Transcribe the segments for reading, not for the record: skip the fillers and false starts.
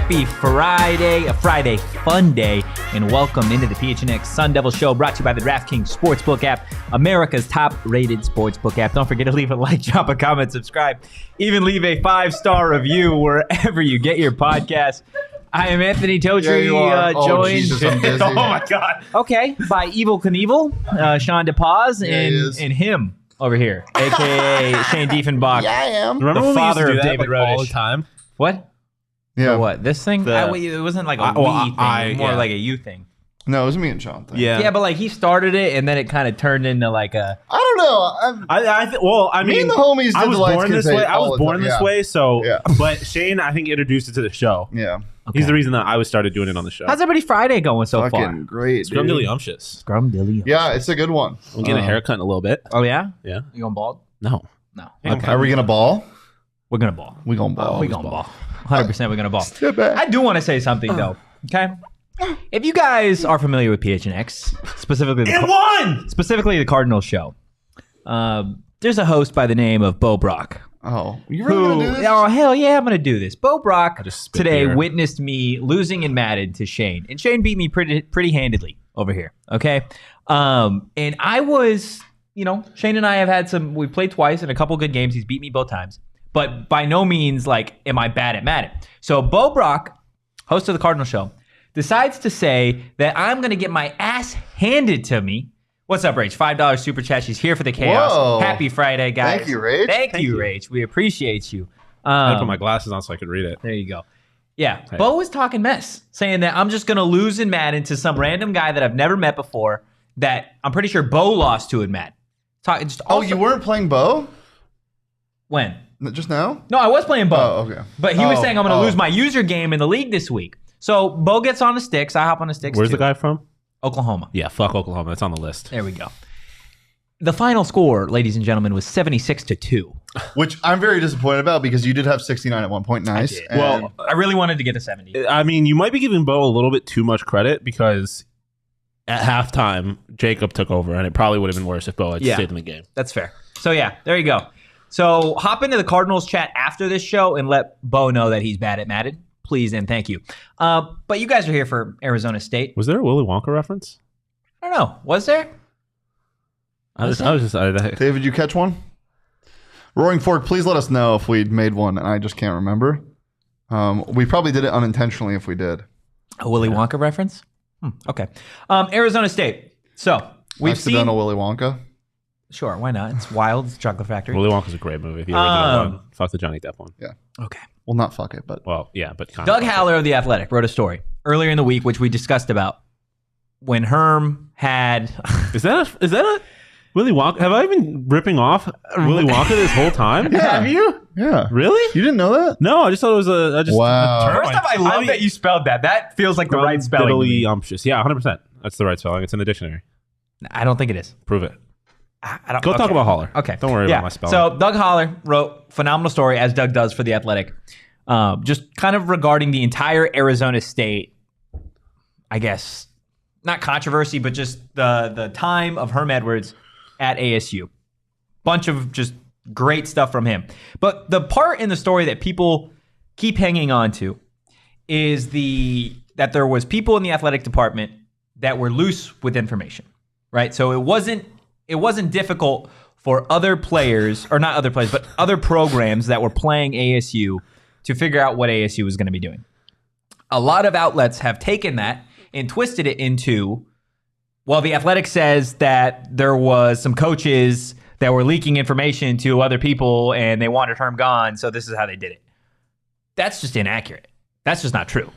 Happy Friday, a Friday fun day, and welcome into the PHNX Sun Devil Show, brought to you by the DraftKings Sportsbook app, America's top-rated sportsbook app. Don't forget to leave a like, drop a comment, subscribe, even leave a 5-star review wherever you get your podcast. I am Anthony Totri, joined. Jesus, I'm busy. Oh my God. Okay, by Evil Knievel, Shaun and him over here, aka Shane Diefenbach. Yeah, I am. Remember the father of David Rodish all the time? What? Yeah. For what? This thing? It wasn't like a we thing, more like a you thing. No, it was me and Shaun thing. Yeah, but like he started it, and then it kind of turned into like a. I don't know. I mean, me and the homies I did was the lights born this way. I was born this way, so. Yeah. But Shane, I think, introduced it to the show. Yeah. Okay. He's the reason that I started doing it on the show. How's everybody Friday going so Fucking far? great, Scrumdiddlyumptious. Scrumdiddly. Yeah, it's a good one. I'm getting a haircut in a little bit. Oh yeah? Yeah. You going bald? No. No. Okay. Are we gonna ball? We're gonna ball. We gonna ball. We gonna ball. 100% we're gonna ball. Too bad. I do want to say something though. Okay. If you guys are familiar with PHNX, specifically the Cardinals show, there's a host by the name of Bo Brock. Oh, you really gonna do this? Oh, hell yeah, I'm going to do this. Bo Brock today beer. witnessed me losing in Madden to Shane. And Shane beat me pretty handedly over here, okay? And I was, Shane and I have had we played twice in a couple good games. He's beat me both times. But by no means, am I bad at Madden. So Bo Brock, host of the Cardinal Show, decides to say that I'm going to get my ass handed to me. What's up, Rach? $5 super chat. She's here for the chaos. Whoa. Happy Friday, guys. Thank you, Rach. Thank you, Rach. We appreciate you. I put my glasses on so I could read it. There you go. Yeah, Hey. Bo was talking mess, saying that I'm just going to lose in Madden to some random guy that I've never met before that I'm pretty sure Bo lost to in Madden. You weren't playing Bo? When? Just now? No, I was playing Bo. Oh, okay. But he was saying I'm going to lose my user game in the league this week. So Bo gets on the sticks. I hop on the sticks Where's too. the guy from? Oklahoma. Yeah, fuck Oklahoma. It's on the list. There we go. The final score, ladies and gentlemen, was 76-2. Which I'm very disappointed about because you did have 69 at one point. Nice. I did. And Well, I really wanted to get to 70. I mean, you might be giving Bo a little bit too much credit because at halftime, Jacob took over, and it probably would have been worse if Bo had stayed in the game. That's fair. So, yeah, there you go. So, hop into the Cardinals chat after this show and let Bo know that he's bad at Madden. Please and thank you. But you guys are here for Arizona State. Was there a Willy Wonka reference? I don't know. Was there? I was just David, did you catch one? Roaring Fork, please let us know if we'd made one, and I just can't remember. We probably did it unintentionally if we did. A Willy Wonka reference? Okay. Arizona State. So, we've Accidental seen... Willy Wonka. Sure, why not? It's wild. It's Chocolate Factory. Willy Wonka's a great movie. The original one. Fuck the Johnny Depp one. Yeah. Okay. Well, not fuck it, but Well, yeah, but kind Doug of. Haller of The Athletic wrote a story earlier in the week, which we discussed about when Herm had... Is that a Willy Wonka? Have I been ripping off Willy Wonka this whole time? Have you? yeah. Really? You didn't know that? No, I just thought it was Wow. a term. First off, I love that you spelled that. That feels like the right spelling. to me. Scrumdiddlyumptious. Yeah, 100%. That's the right spelling. It's in the dictionary. I don't think it is. Prove it. I don't. Go talk about Haller. Okay. Don't worry about my spelling. So Doug Haller wrote phenomenal story, as Doug does for The Athletic, just kind of regarding the entire Arizona State, I guess, not controversy, but just the time of Herm Edwards at ASU. Bunch of just great stuff from him. But the part in the story that people keep hanging on to is that there was people in the athletic department that were loose with information, right? So it wasn't difficult for other players, or not other players, but other programs that were playing ASU to figure out what ASU was going to be doing. A lot of outlets have taken that and twisted it into, well, The Athletic says that there was some coaches that were leaking information to other people and they wanted Herm gone, so this is how they did it. That's just inaccurate. That's just not true,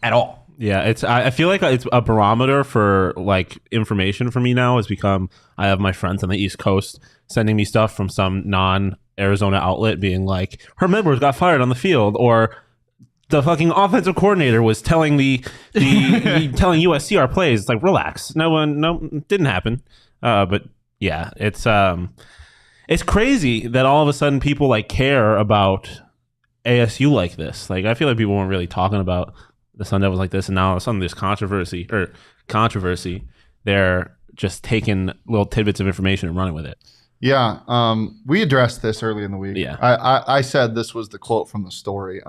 at all. Yeah, I feel like it's a barometer for information for me now has become I have my friends on the East Coast sending me stuff from some non-Arizona outlet being like, Herm Edwards got fired on the field, or the fucking offensive coordinator was telling telling USC our plays. It's like, relax. It didn't happen. But yeah, it's crazy that all of a sudden people care about ASU like this. I feel like people weren't really talking about the Sun Devils like this, and now some of this controversy, they're just taking little tidbits of information and running with it. Yeah, we addressed this early in the week. Yeah. I said this was the quote from the story.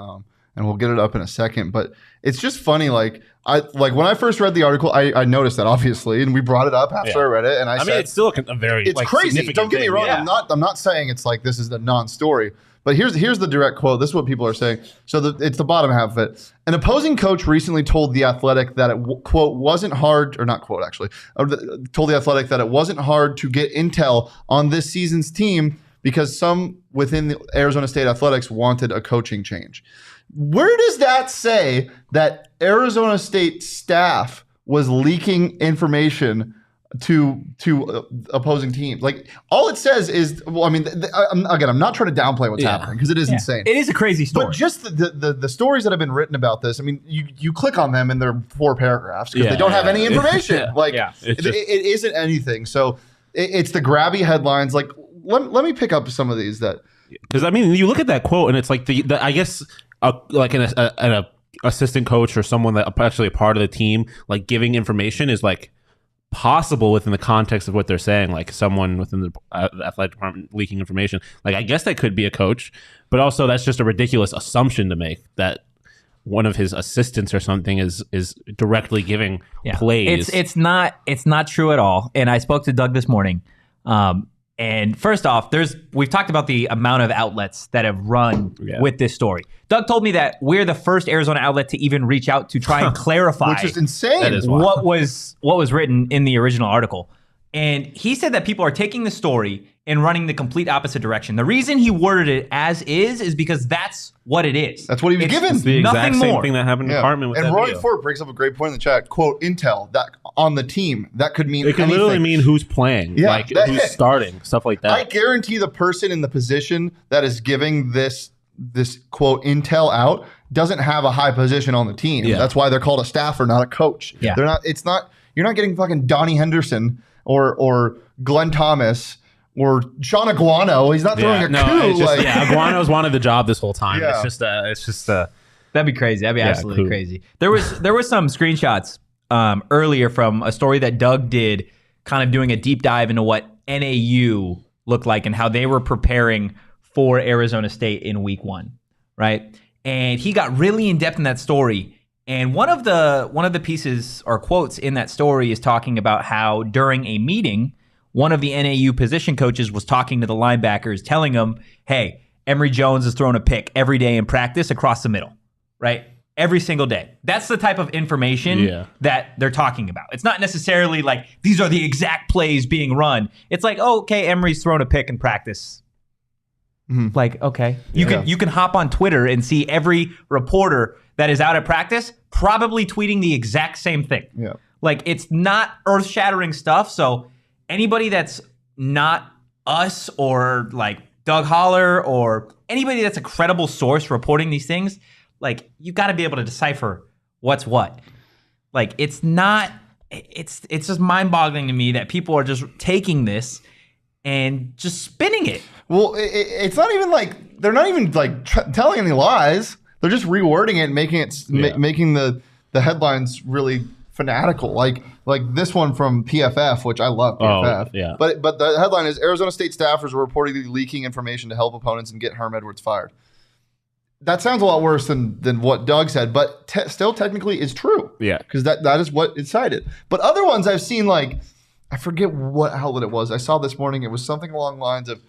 and we'll get it up in a second. But it's just funny. Like when I first read the article, I noticed that obviously, and we brought it up after I read it, and I said, it's still a very it's crazy. Don't get me wrong. Yeah. I'm not saying it's like this is a non-story. But here's the direct quote. This is what people are saying. So it's the bottom half of it. An opposing coach recently told The Athletic that it, quote, wasn't hard, or not quote actually, told The Athletic that it wasn't hard to get intel on this season's team because some within the Arizona State Athletics wanted a coaching change. Where does that say that Arizona State staff was leaking information to opposing teams? Like, all it says is, well, I mean, I'm not trying to downplay what's happening because it is insane. It is a crazy story. But just the stories that have been written about this, I mean, you click on them and they're 4 paragraphs because they don't have any information. It isn't anything. So it's the grabby headlines. Like, let me pick up some of these that. Because I mean, you look at that quote and it's like the I guess like an assistant coach or someone that actually a part of the team, like giving information is like possible within the context of what they're saying, like someone within the athletic department leaking information. Like, I guess that could be a coach, but also that's just a ridiculous assumption to make that one of his assistants or something is directly giving plays. It's not true at all. And I spoke to Doug this morning. And first off, we've talked about the amount of outlets that have run with this story. Doug told me that we're the first Arizona outlet to even reach out to try and clarify, which is insane, what was written in the original article. And he said that people are taking the story and running the complete opposite direction. The reason he worded it as is because that's what it is. That's what he was given. It's the exact same more. thing that happened in Hartman with and that Roy video. Ford brings up a great point in the chat. Quote, intel that on the team. That could mean it could literally mean who's playing, who's starting, stuff like that. I guarantee the person in the position that is giving this quote intel out doesn't have a high position on the team. Yeah. That's why they're called a staffer, not a coach. Yeah. They're not. It's not. You're not getting fucking Donnie Henderson or Glenn Thomas or Shaun Aguano. He's not throwing a coup. Aguano's wanted the job this whole time. Yeah. It's just that'd be crazy. That'd be absolutely crazy. There was some screenshots earlier from a story that Doug did, kind of doing a deep dive into what NAU looked like and how they were preparing for Arizona State in week 1, right? And he got really in depth in that story. And one of the pieces or quotes in that story is talking about how during a meeting, one of the NAU position coaches was talking to the linebackers, telling them, hey, Emory Jones is throwing a pick every day in practice across the middle, right? Every single day. That's the type of information that they're talking about. It's not necessarily like these are the exact plays being run. It's like, oh, okay, Emory's thrown a pick in practice. Mm-hmm. Like, okay. You can hop on Twitter and see every reporter that is out at practice probably tweeting the exact same thing. Yeah. Like, it's not earth-shattering stuff. So anybody that's not us or like Doug Holler or anybody that's a credible source reporting these things, like, you got to be able to decipher what's what. Like, it's just mind-boggling to me that people are just taking this and just spinning it. Well, it's not even like they're not even like telling any lies. They're just rewording it and making it making the headlines really fanatical. Like this one from PFF, which I love PFF. But the headline is Arizona State staffers are reportedly leaking information to help opponents and get Herm Edwards fired. That sounds a lot worse than what Doug said, but still technically is true. Yeah, because that is what it cited. But other ones I've seen, like, I forget what outlet it was. I saw this morning. It was something along the lines of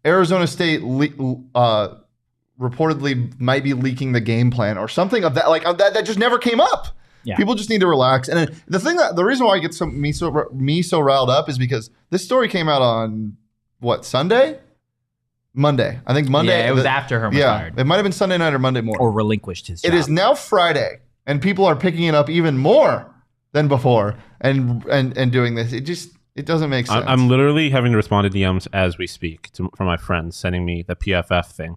Arizona State reportedly might be leaking the game plan or something of that. Like that just never came up. Yeah. People just need to relax. And the reason why I get me so riled up is because this story came out on what, Sunday? Monday. I think Monday. Yeah, it was after Herm was fired. It might have been Sunday night or Monday morning. Or relinquished his job. It is now Friday, and people are picking it up even more than before and doing this. It doesn't make sense. I'm literally having to respond to DMs as we speak from my friends sending me the PFF thing,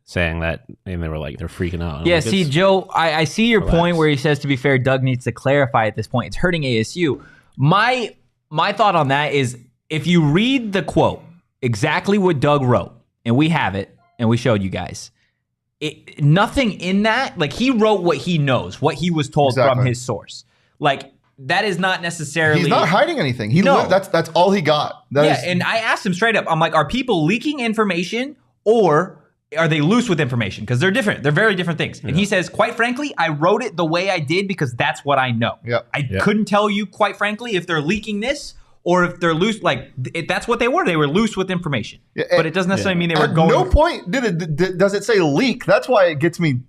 saying that, and they were like, they're freaking out. Yeah, see, Joe, I see your point where he says, to be fair, Doug needs to clarify at this point. It's hurting ASU. My thought on that is, if you read the quote, exactly what Doug wrote, and we have it, and we showed you guys, nothing in that, like, he wrote what he knows, what he was told from his source. Like, that is not necessarily... He's not hiding anything. That's all he got. And I asked him straight up, I'm like, are people leaking information, or are they loose with information? Because they're different. They're very different things. And he says, quite frankly, I wrote it the way I did because that's what I know. I couldn't tell you, quite frankly, if they're leaking this or if they're loose. Like, that's what they were. They were loose with information. But it doesn't necessarily mean they were going. At no point does it say leak. That's why it gets me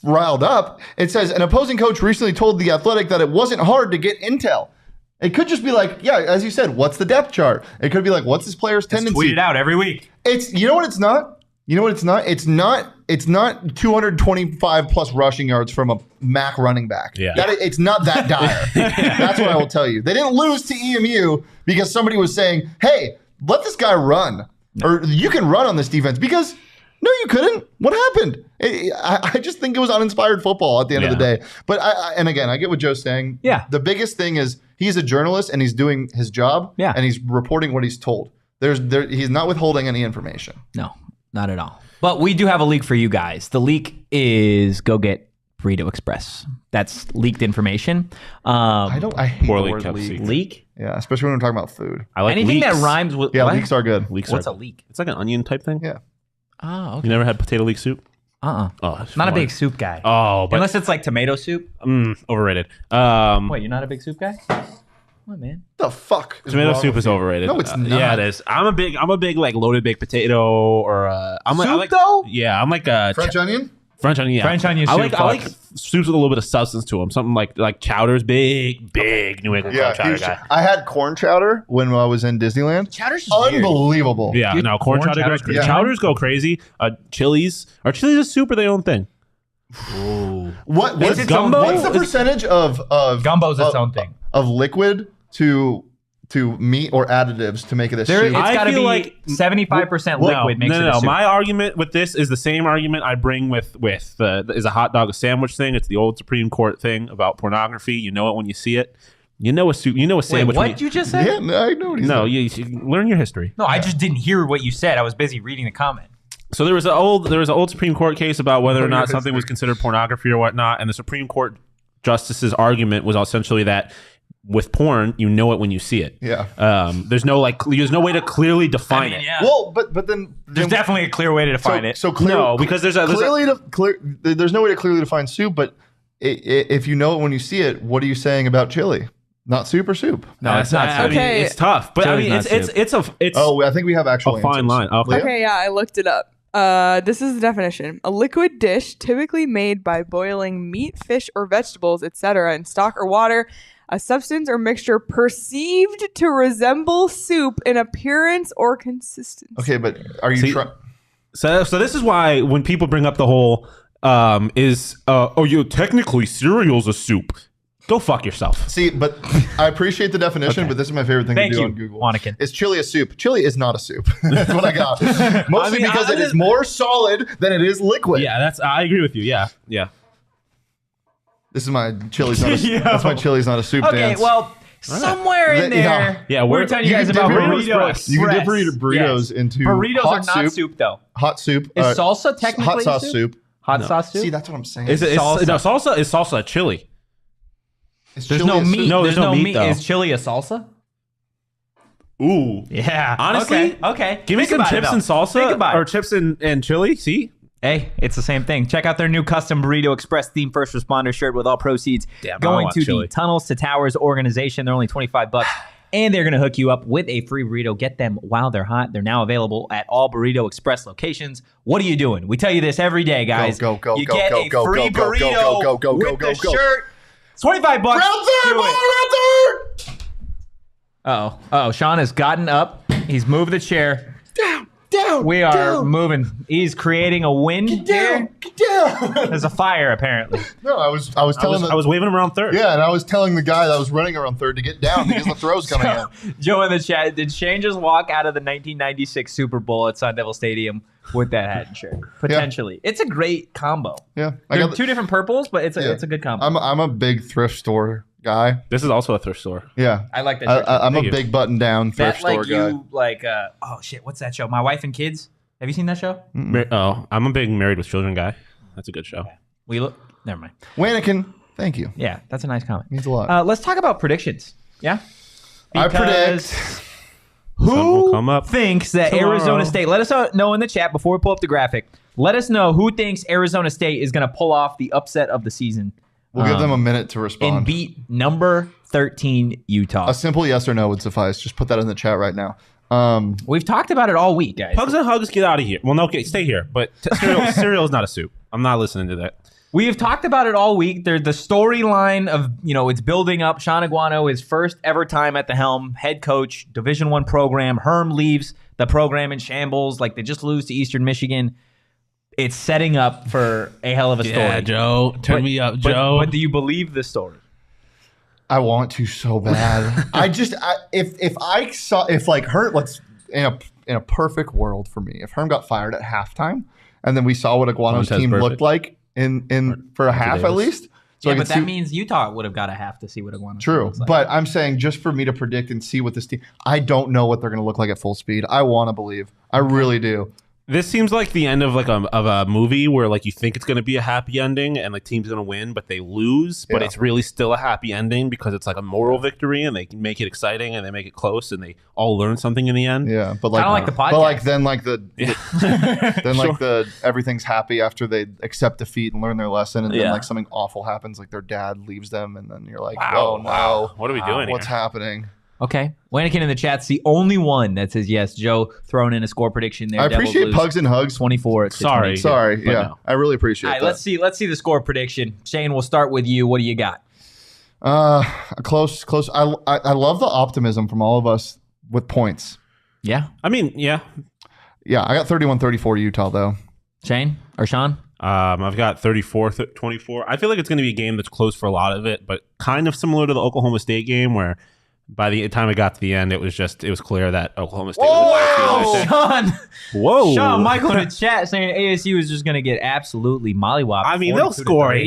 riled up. It says, an opposing coach recently told The Athletic that it wasn't hard to get intel. It could just be like, yeah, as you said, what's the depth chart? It could be like, what's this player's tendency? Tweet it out every week. You know what it's not? You know what it's not? It's not 225 plus rushing yards from a MAC running back. It's not that dire. That's what I will tell you. They didn't lose to EMU because somebody was saying, hey, let this guy run. Or you can run on this defense. Because no, you couldn't. What happened? I just think it was uninspired football at the end of the day. But and again, I get what Joe's saying. Yeah. The biggest thing is he's a journalist and he's doing his job. Yeah. And he's reporting what he's told. He's not withholding any information. No. Not at all. But we do have a leak for you guys. The leak is go get Burrito Express. That's leaked information. I hate Poorly the word kept leak. secret. Leak? Yeah, especially when we're talking about food. I like Anything leeks. that rhymes with Yeah, what? leeks are good. Leeks What's are, a leek? It's like an onion type thing. Yeah. Oh, okay. You never had potato leek soup? Oh, it's not a fine. big soup guy. Oh, but Unless it's like tomato soup. overrated. Wait, you're not a big soup guy? What, man? The fuck? Tomato soup is overrated. No, it's not. Yeah, it is. I'm a big like loaded baked potato or Soup, though? Yeah, I'm like a French onion? French onion. Yeah. French onion I soup like fucks. soups with a little bit of substance to them. Something like chowder's big New England Yeah, chowder huge. guy. I had corn chowder when I was in Disneyland. Chowder's just weird. Unbelievable. Yeah, Dude, no, corn chowder chowder's goes crazy. good. Chowders go crazy. Chilies. Are chilies a soup or their own thing? What's its own what's thing. the percentage of Gumbo's its own thing. of liquid to meat or additives to make it a soup? It's I got to feel be like- 75% liquid makes it a No. soup. My argument with this is the same argument I bring with is a hot dog a sandwich thing. It's the old Supreme Court thing about pornography. You know it when you see it. You know a soup. You know a Wait, sandwich. what did you just say? Yeah, no, I know what he's No, saying. you learn your history. No, I just didn't hear what you said. I was busy reading the comment. So there was an old Supreme Court case about whether or Learn your not something was history. considered pornography or whatnot, and the Supreme Court justice's argument was essentially that with porn, you know it when you see it. Yeah. There's no way to clearly define it. Yeah. Well, but then There's definitely a clear way to define it. So clear, No, because there's no way to clearly define soup. But if you know it when you see it, what are you saying about chili? Not soup or soup? No, it's not. I soup. mean, Okay. it's tough, but I Chili's mean, not it's Oh, I think we have actual a fine answers. line. Okay. Okay, yeah, I looked it up. This is the definition. A liquid dish typically made by boiling meat, fish, or vegetables, etc. in stock or water. A substance or mixture perceived to resemble soup in appearance or consistency. Okay, but are you See- trying? So this is why when people bring up the whole technically cereal's a soup. Go fuck yourself. See, but I appreciate the definition, Okay. but this is my favorite thing Thank to do you, on Google. Wannikin. Is chili a soup? Chili is not a soup. That's what I got. Mostly because it is more solid than it is liquid. Yeah, I agree with you. Yeah. This is my chili's not a, Yo. that's my chili's not a soup Okay, dance. well, somewhere in Yeah. there, Yeah, we're we're- telling you you guys can about dip Burrito Express. you can dip Express. burritos Yes. into Burritos hot are not soup, though. Hot soup. Is salsa technically hot sauce a soup? Hot sauce soup? See, that's what I'm saying. Is it Salsa. no salsa? Is salsa a chili? Is There's chili no a soup? meat. No, there's there's no no meat, meat. though. Is chili a salsa? Ooh. Yeah. Honestly, Okay. Give me Think some about it, chips though. and salsa Think about or it. chips and chili. See? Hey, it's the same thing. Check out their new custom Burrito Express themed first responder shirt with all proceeds Damn, I going want to chili. the Tunnels to Towers organization. They're only $25, and they're going to hook you up with a free burrito. Get them while they're hot. They're now available at all Burrito Express locations. What are you doing? We tell you this every day, guys. Go, go, you go, get go, a go, free go, go, burrito go, go, go, with go, the go. shirt. It's $25. Round third, Do ball, it. round third. Oh, Shaun has gotten up. He's moved the chair. Down. We are down, moving. He's creating a wind here. down. Get down. There's a fire, apparently. No, I was telling I was waving him around third. yeah, and I was telling the guy that was running around third to get down because the throw's coming in. Joe in the chat, did Shane just walk out of the 1996 Super Bowl at Sun Devil Stadium with that hat and shirt? Potentially. It's a great combo. Yeah, They're two different purples, but it's a good combo. I'm a big thrift store guy. This is also a thrift store. Yeah, I like that shirt. I'm a Thank you. big button down thrift that store guy. you like oh shit, what's that show? My Wife and Kids. Have you seen that show? I'm a big Married with Children guy. That's a good show. We look never mind. Wannikin, thank you. Yeah, that's a nice comment. Means a lot. Let's talk about predictions. Yeah? I Because predict. Sun will Who come up thinks that tomorrow. Arizona State, let us know in the chat before we pull up the graphic, Let us know who thinks Arizona State is going to pull off the upset of the season. We'll give them a minute to respond. And beat number 13 Utah. A simple yes or no would suffice. Just put that in the chat right now. We've talked about it all week, guys. Pugs and hugs, get out of here. Well, no, okay, stay here. But cereal is not a soup. I'm not listening to that. We have talked about it all week. The storyline of, it's building up. Shaun Aguano, his first ever time at the helm, head coach, Division I program. Herm leaves the program in shambles. Like, they just lose to Eastern Michigan. It's setting up for a hell of a story. Yeah, Joe. Turn me up, Joe. But do you believe the story? I want to so bad. If Herm, let's in a perfect world for me, if Herm got fired at halftime, and then we saw what Aguano's team looked like in for a half at least. So yeah, but that means Utah would have got a half to see what Aguano. True, looks like. but I'm saying just for me to predict and see what this team, I don't know what they're going to look like at full speed. I want to believe, I really do. This seems like the end of a movie where you think it's going to be a happy ending and team's going to win, but they lose. But it's really still a happy ending because it's like a moral victory and they make it exciting and they make it close and they all learn something in the end. Yeah, but kind of like the podcast. But then everything's happy after they accept defeat and learn their lesson, and then something awful happens, like their dad leaves them, and then you're like, oh no, what are we doing? What's here? happening? Okay. Wanakin in the chat's the only one that says yes. Joe throwing in a score prediction there. I appreciate Pugs and Hugs. 24. Sorry. Yeah. No. I really appreciate All right, that. let's see the score prediction. Shane, we'll start with you. What do you got? Close. I love the optimism from all of us with points. Yeah. I mean, yeah. Yeah, I got 31-34 Utah, though. Shane or Shaun? I've got 34-24. I feel like it's going to be a game that's close for a lot of it, but kind of similar to the Oklahoma State game where by the time it got to the end, it was clear that Oklahoma State was Shaun! Whoa. Shaun Michael in the chat saying ASU is just going to get absolutely mollywopped. I mean, they'll score.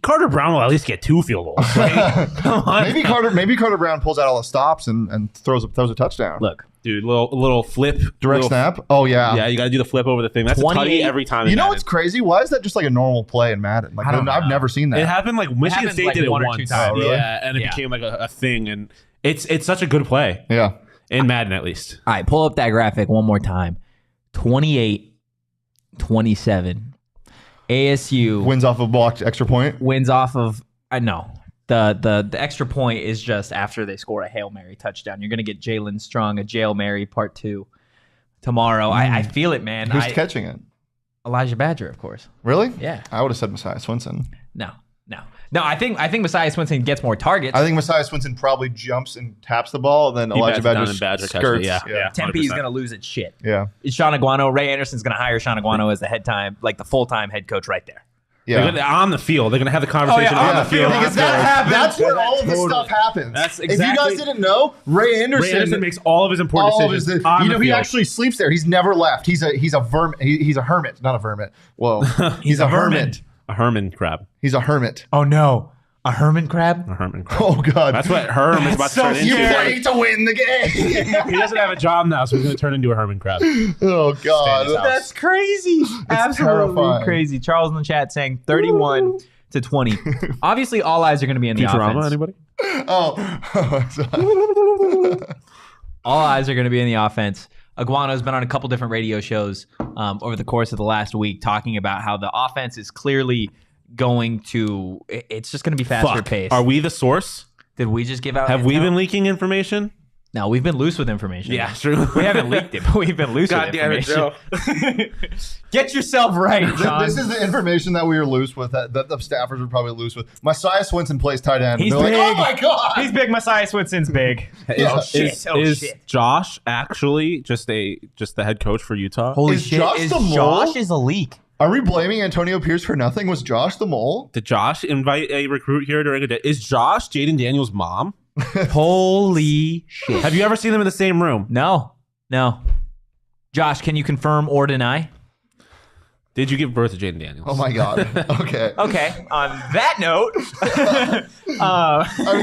Carter Brown will at least get 2 field goals. Right? Come on. Maybe Carter Brown pulls out all the stops and throws a touchdown. Look. Dude, little flip. Direct snap? Oh, yeah. Yeah, you got to do the flip over the thing. That's a tutty every time. You know what's crazy? Why is that just like a normal play in Madden? Like, I've never seen that. It happened Michigan State did it one or once. two times. Oh, really? Yeah, and it became like a thing. And it's such a good play. Yeah. In Madden, at least. All right, pull up that graphic one more time. 28-27. ASU wins off a blocked extra point. Wins off of the extra point is just after they score a Hail Mary touchdown. You're gonna get Jalen Strong a Jail Mary part 2 tomorrow. I feel it, man. Who's catching it? Elijah Badger, of course. Really? Yeah. I would have said Messiah Swinson. No. I think Messiah Swinson gets more targets. I think Messiah Swinson probably jumps and taps the ball, then Elijah Badger skirts. Yeah. Tempe is gonna lose its shit. Yeah. Shaun Aguano, Ray Anderson's gonna hire Shaun Aguano as the full-time head coach right there. Yeah. On the field. They're going to have the conversation on the field. Because that's where all of this stuff happens. That's exactly. If you guys didn't know, Ray Anderson makes all of his important decisions on the field. He actually sleeps there. He's never left. He's a hermit, not a vermit. Whoa. He's a hermit. A Herman crab. He's a hermit. Oh no. A Herman crab? A Herman crab. Oh, God. That's what Herm is about to turn into. You wait to win the game. He doesn't have a job now, so he's going to turn into a Herman crab. Oh, God. That's crazy. Absolutely terrifying. Crazy. Charles in the chat saying 31-20. Obviously, all eyes are going to be in the offense. Anybody? All eyes are going to be in the offense. Aguano's been on a couple different radio shows over the course of the last week talking about how the offense is clearly it's just going to be faster paced. Are we the source? Did we just give out? Have we been leaking information? No, we've been loose with information. Yeah, true. We haven't leaked it, but we've been loose with information. God damn it, Joe. Get yourself right, John. This is the information that we were loose with, that the staffers were probably loose with. Messiah Swinson plays tight end. He's big. Like, oh, my God. He's big. Messiah Swinson's big. Is Josh actually just the head coach for Utah? Holy shit. Josh is a leak. Are we blaming Antonio Pierce for nothing? Was Josh the mole? Did Josh invite a recruit here during a day? Is Josh Jaden Daniels' mom? Holy shit. Have you ever seen them in the same room? No. Josh, can you confirm or deny? Did you give birth to Jaden Daniels? Oh, my God. Okay. Okay. On that note. I mean,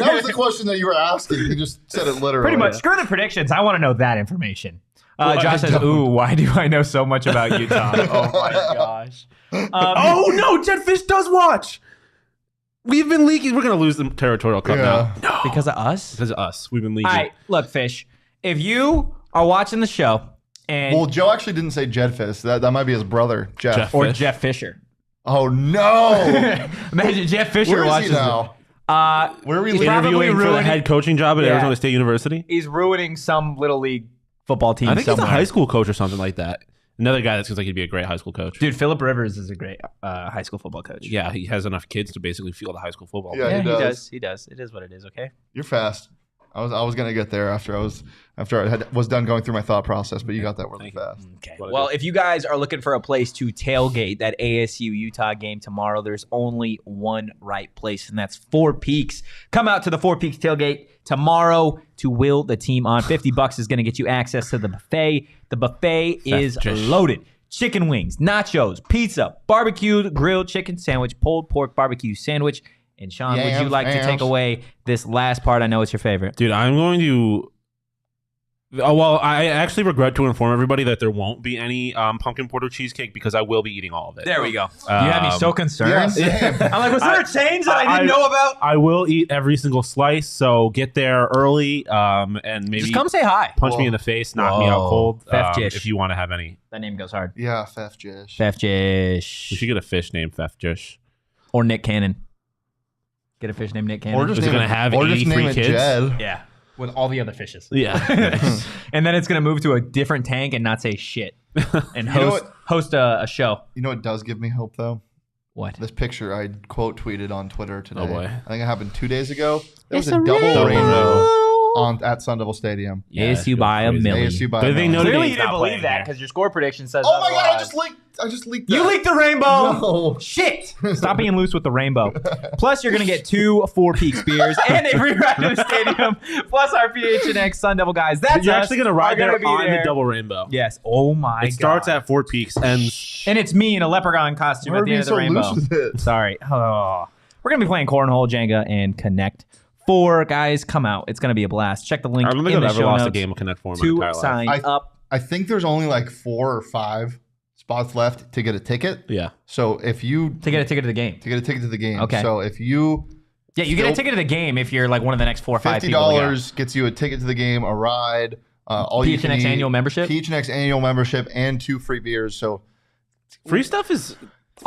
that was the question that you were asking. You just said it literally. Pretty much. Screw the predictions. I want to know that information. Josh says, ooh, why do I know so much about Utah? Oh, my gosh. Oh, no, Jetfish does watch. We've been leaking. We're going to lose the Territorial Cup now. No. Because of us? Because of us. We've been leaking. All right, look, Fish. If you are watching the show And Well, Joe actually didn't say Jedfist. That might be his brother, Jeff. Jeff. or Fish. Jeff Fisher. Oh no! Imagine Jeff Fisher Where is watches he now? this. Where are we He's leaving? probably Interviewing for the ruining- head coaching job at Yeah. Arizona State University. He's ruining some little league football team I think somewhere. he's a high school coach or something like that. Another guy that seems like he'd be a great high school coach. Dude, Phillip Rivers is a great high school football coach. Yeah, he has enough kids to basically field a high school football. Yeah, Yeah, he he does. does. He does. It is what it is. Okay. You're fast. I was gonna get there after I was done going through my thought process, but you got that really fast. Okay. What I Well, if you guys are looking for a place to tailgate that ASU Utah game tomorrow, there's only one right place, and that's Four Peaks. Come out to the Four Peaks tailgate tomorrow to will the team on. $50 is going to get you access to the buffet. The buffet is loaded. Chicken wings, nachos, pizza, barbecued grilled chicken sandwich, pulled pork barbecue sandwich. And Shaun, would you Yams, like to take yams. away this last part? I know it's your favorite. Dude, I'm going to. Oh, well, I actually regret to inform everybody that there won't be any pumpkin porter cheesecake because I will be eating all of it. There we go. You had me so concerned. Yeah, same. I'm like, was there a change that I didn't know about? I will eat every single slice, so get there early and maybe Just come say hi. punch me in the face, knock me out Whoa. cold Fef-jish. if you want to have any. That name goes hard. Yeah, Fef Jish. Fef-jish. We should get a fish named Fef-jish. Or Nick Cannon. Get a fish named Nick Cannon. Or just Is it name gonna have or just 83 name it kids? Jed. yeah. With all the other fishes. Yeah. And then it's going to move to a different tank and not say shit. And know host a show. You know what does give me hope though? What? This picture I quote tweeted on Twitter today. Oh, boy. I think it happened 2 days ago. There was It's a a double rainbow. rainbow at Sun Devil Stadium. Yeah, ASU by a crazy. million. ASU by But a they million. know Clearly Dame's you didn't not believe playing that here. because your score prediction says Oh my god! otherwise. I just leaked that. You leaked the rainbow. No. Shit! Stop being loose with the rainbow. Plus, you're gonna get 2 Four Peaks beers and a free ride to the stadium. Plus, our PHNX Sun Devil guys. That's You're us. actually going to ride Are there gonna be on there. the double rainbow. Yes. Oh my god. It starts at Fort Peaks, ends. and it's me in a leprechaun costume Why at are the we end of the so rainbow. loose with it? Sorry. Oh. We're gonna be playing cornhole, Jenga, and Connect 4. Guys, come out. It's gonna be a blast. Check the link I don't in think I've the ever show lost a notes game of Connect 4 in my to entire life. sign I- up. I think there's only like 4 or 5 spots left to get a ticket. Yeah. So if you To get a ticket to the game. to get a ticket to the game. Okay. So if you Yeah, you get a Still- ticket to the game if you're like one of the next 4 or 5 people. to go. $50 gets you a ticket to the game, a ride, all you can PHNX eat, annual membership? PHNX annual membership, and 2 free beers. So Free stuff is.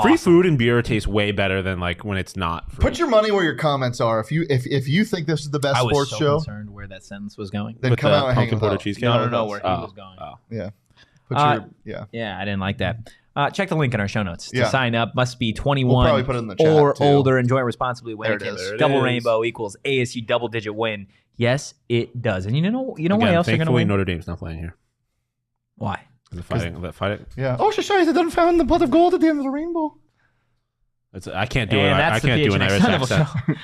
Free food and beer tastes way better than like when it's not free. put your money where your comments are. If you think this is the best I was sports so show, concerned where that sentence was going. then With come the out and hang pumpkin with porter us. cheesecake? No, where he Oh, was going. oh. Yeah. Put yeah. Yeah, I didn't like that. Check the link in our show notes. Yeah. To sign up, must be We'll 21 probably put it in the chat, or too. older. Enjoy responsibly when There it it counts. is. There it Double is. rainbow equals ASU double-digit win. Yes, it does. And you know why Again, else you're going to thankfully win? Notre Dame's not playing here. Why? The fighting. Yeah. Oh, Shoshai, they done found the pot of gold at the end of the rainbow. I can't do it. And I that's can't the do an PHNX Irish Sun Devil accent.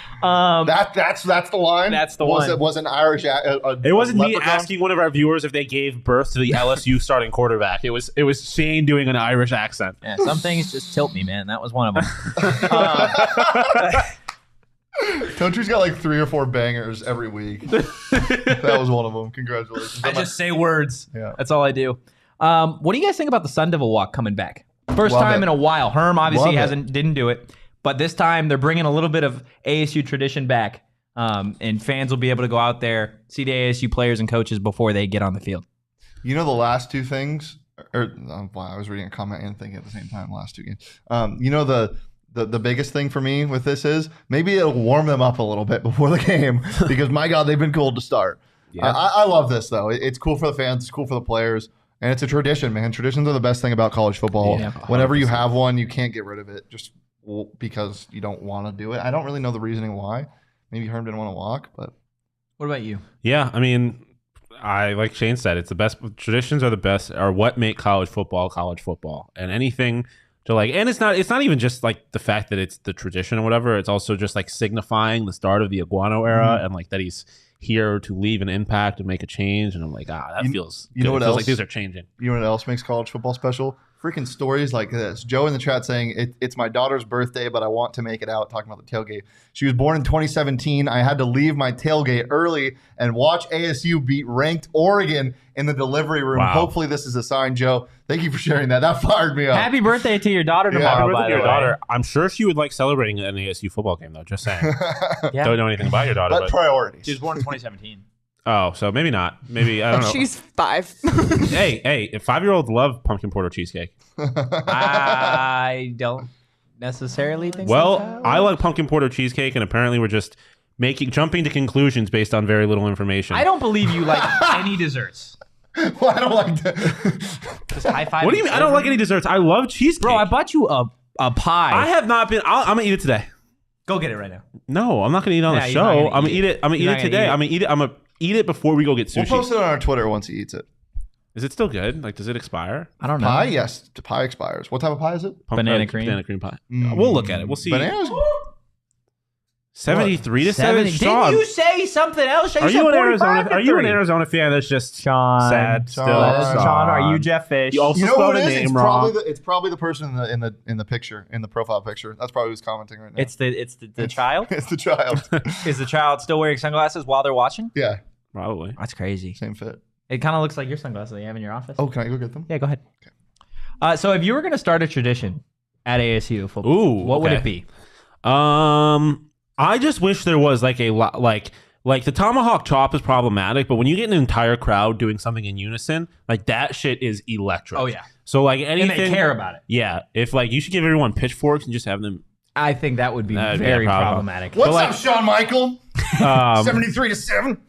show. That's the line. That's the was one. It was an Irish. It wasn't me asking one of our viewers if they gave birth to the LSU starting quarterback. It was Shane doing an Irish accent. Yeah, some things just tilt me, man. That was one of them. Totri's got like 3 or 4 bangers every week. That was one of them. Congratulations. I just say words. Yeah. That's all I do. What do you guys think about the Sun Devil Walk coming back? First Love time it. in a while. Herm obviously Love it. didn't do it, but this time they're bringing a little bit of ASU tradition back, and fans will be able to go out there, see the ASU players and coaches before they get on the field. You know the last 2 things, wow, I was reading a comment and thinking at the same time. Last 2 games. You know the biggest thing for me with this is maybe it'll warm them up a little bit before the game because my God, they've been cool to start. Yeah. I love this though. It's cool for the fans. It's cool for the players. And it's a tradition, man. Traditions are the best thing about college football. Yeah, Whenever you have one, you can't get rid of it just because you don't want to do it. I don't really know the reasoning why. Maybe Herm didn't want to walk, but What about you? Yeah, I mean, like Shane said, it's the best. Traditions are the best, are what make college football, and anything to like. And it's not even just like the fact that it's the tradition or whatever. It's also just like signifying the start of the Aguano era and like that he's here to leave an impact and make a change. And I'm like, that feels. you know good. what It feels else? like these are changing. you know what else makes college football special? Freaking stories like this. Joe in the chat saying, it's my daughter's birthday, but I want to make it out, talking about the tailgate. She was born in 2017. I had to leave my tailgate early and watch ASU beat ranked Oregon in the delivery room. Wow. Hopefully this is a sign, Joe. Thank you for sharing that. That fired me up. Happy birthday to your daughter Yeah, tomorrow, happy by With the your way. daughter, I'm sure she would like celebrating an ASU football game though. Just saying. Yeah. Don't know anything about your daughter, But but priorities. She was born in 2017. Oh, so maybe not. Maybe I don't know. She's 5. Hey, 5-year-olds love pumpkin porter cheesecake. I don't necessarily think Well, so. I like pumpkin porter cheesecake, and apparently we're just jumping to conclusions based on very little information. I don't believe you like any desserts. Well, I don't like that. Just high five. What do you mean? I don't like any desserts. I love cheesecake. Bro, I bought you a pie. I have not been. I'm gonna eat it today. Go get it right now. No, I'm not gonna eat it on the Yeah, you're not show. gonna I'm gonna eat eat it. it. I'm gonna eat You're it not gonna today. eat it. I'm gonna eat it. I'm gonna eat it before we go get sushi. We'll post it on our Twitter once he eats it. Is it still good? Like, does it expire? I don't know. Pie? Yes. The pie expires. What type of pie is it? Banana cream. Banana cream pie. We'll look at it. We'll see. Bananas? 73 to 70. 7. Didn't Sean, you say something else? are you an Arizona? Are you an Arizona fan that's just Sean? sad? Sean. Still, Sean, are you Jeff Fish? You also You know spelled who the it is? name It's wrong. probably the person in the picture, in the profile picture. That's probably who's commenting right now. It's the child. It's the child. Is the child still wearing sunglasses while they're watching? Yeah. Probably. That's crazy. Same fit. It kind of looks like your sunglasses that you have in your office. Oh, can I go get them? Yeah, go ahead. So if you were going to start a tradition at ASU football, Ooh, what would okay. it be? I just wish there was like a lot like the tomahawk chop is problematic, but when you get an entire crowd doing something in unison, like that shit is electric. Oh, yeah. So like And anything, they care about it. Yeah, if like you should give everyone pitchforks and just have them. I think that would be That'd be a very problem. problematic. What's like- up, Shawn Michael? Um, 73 to 7.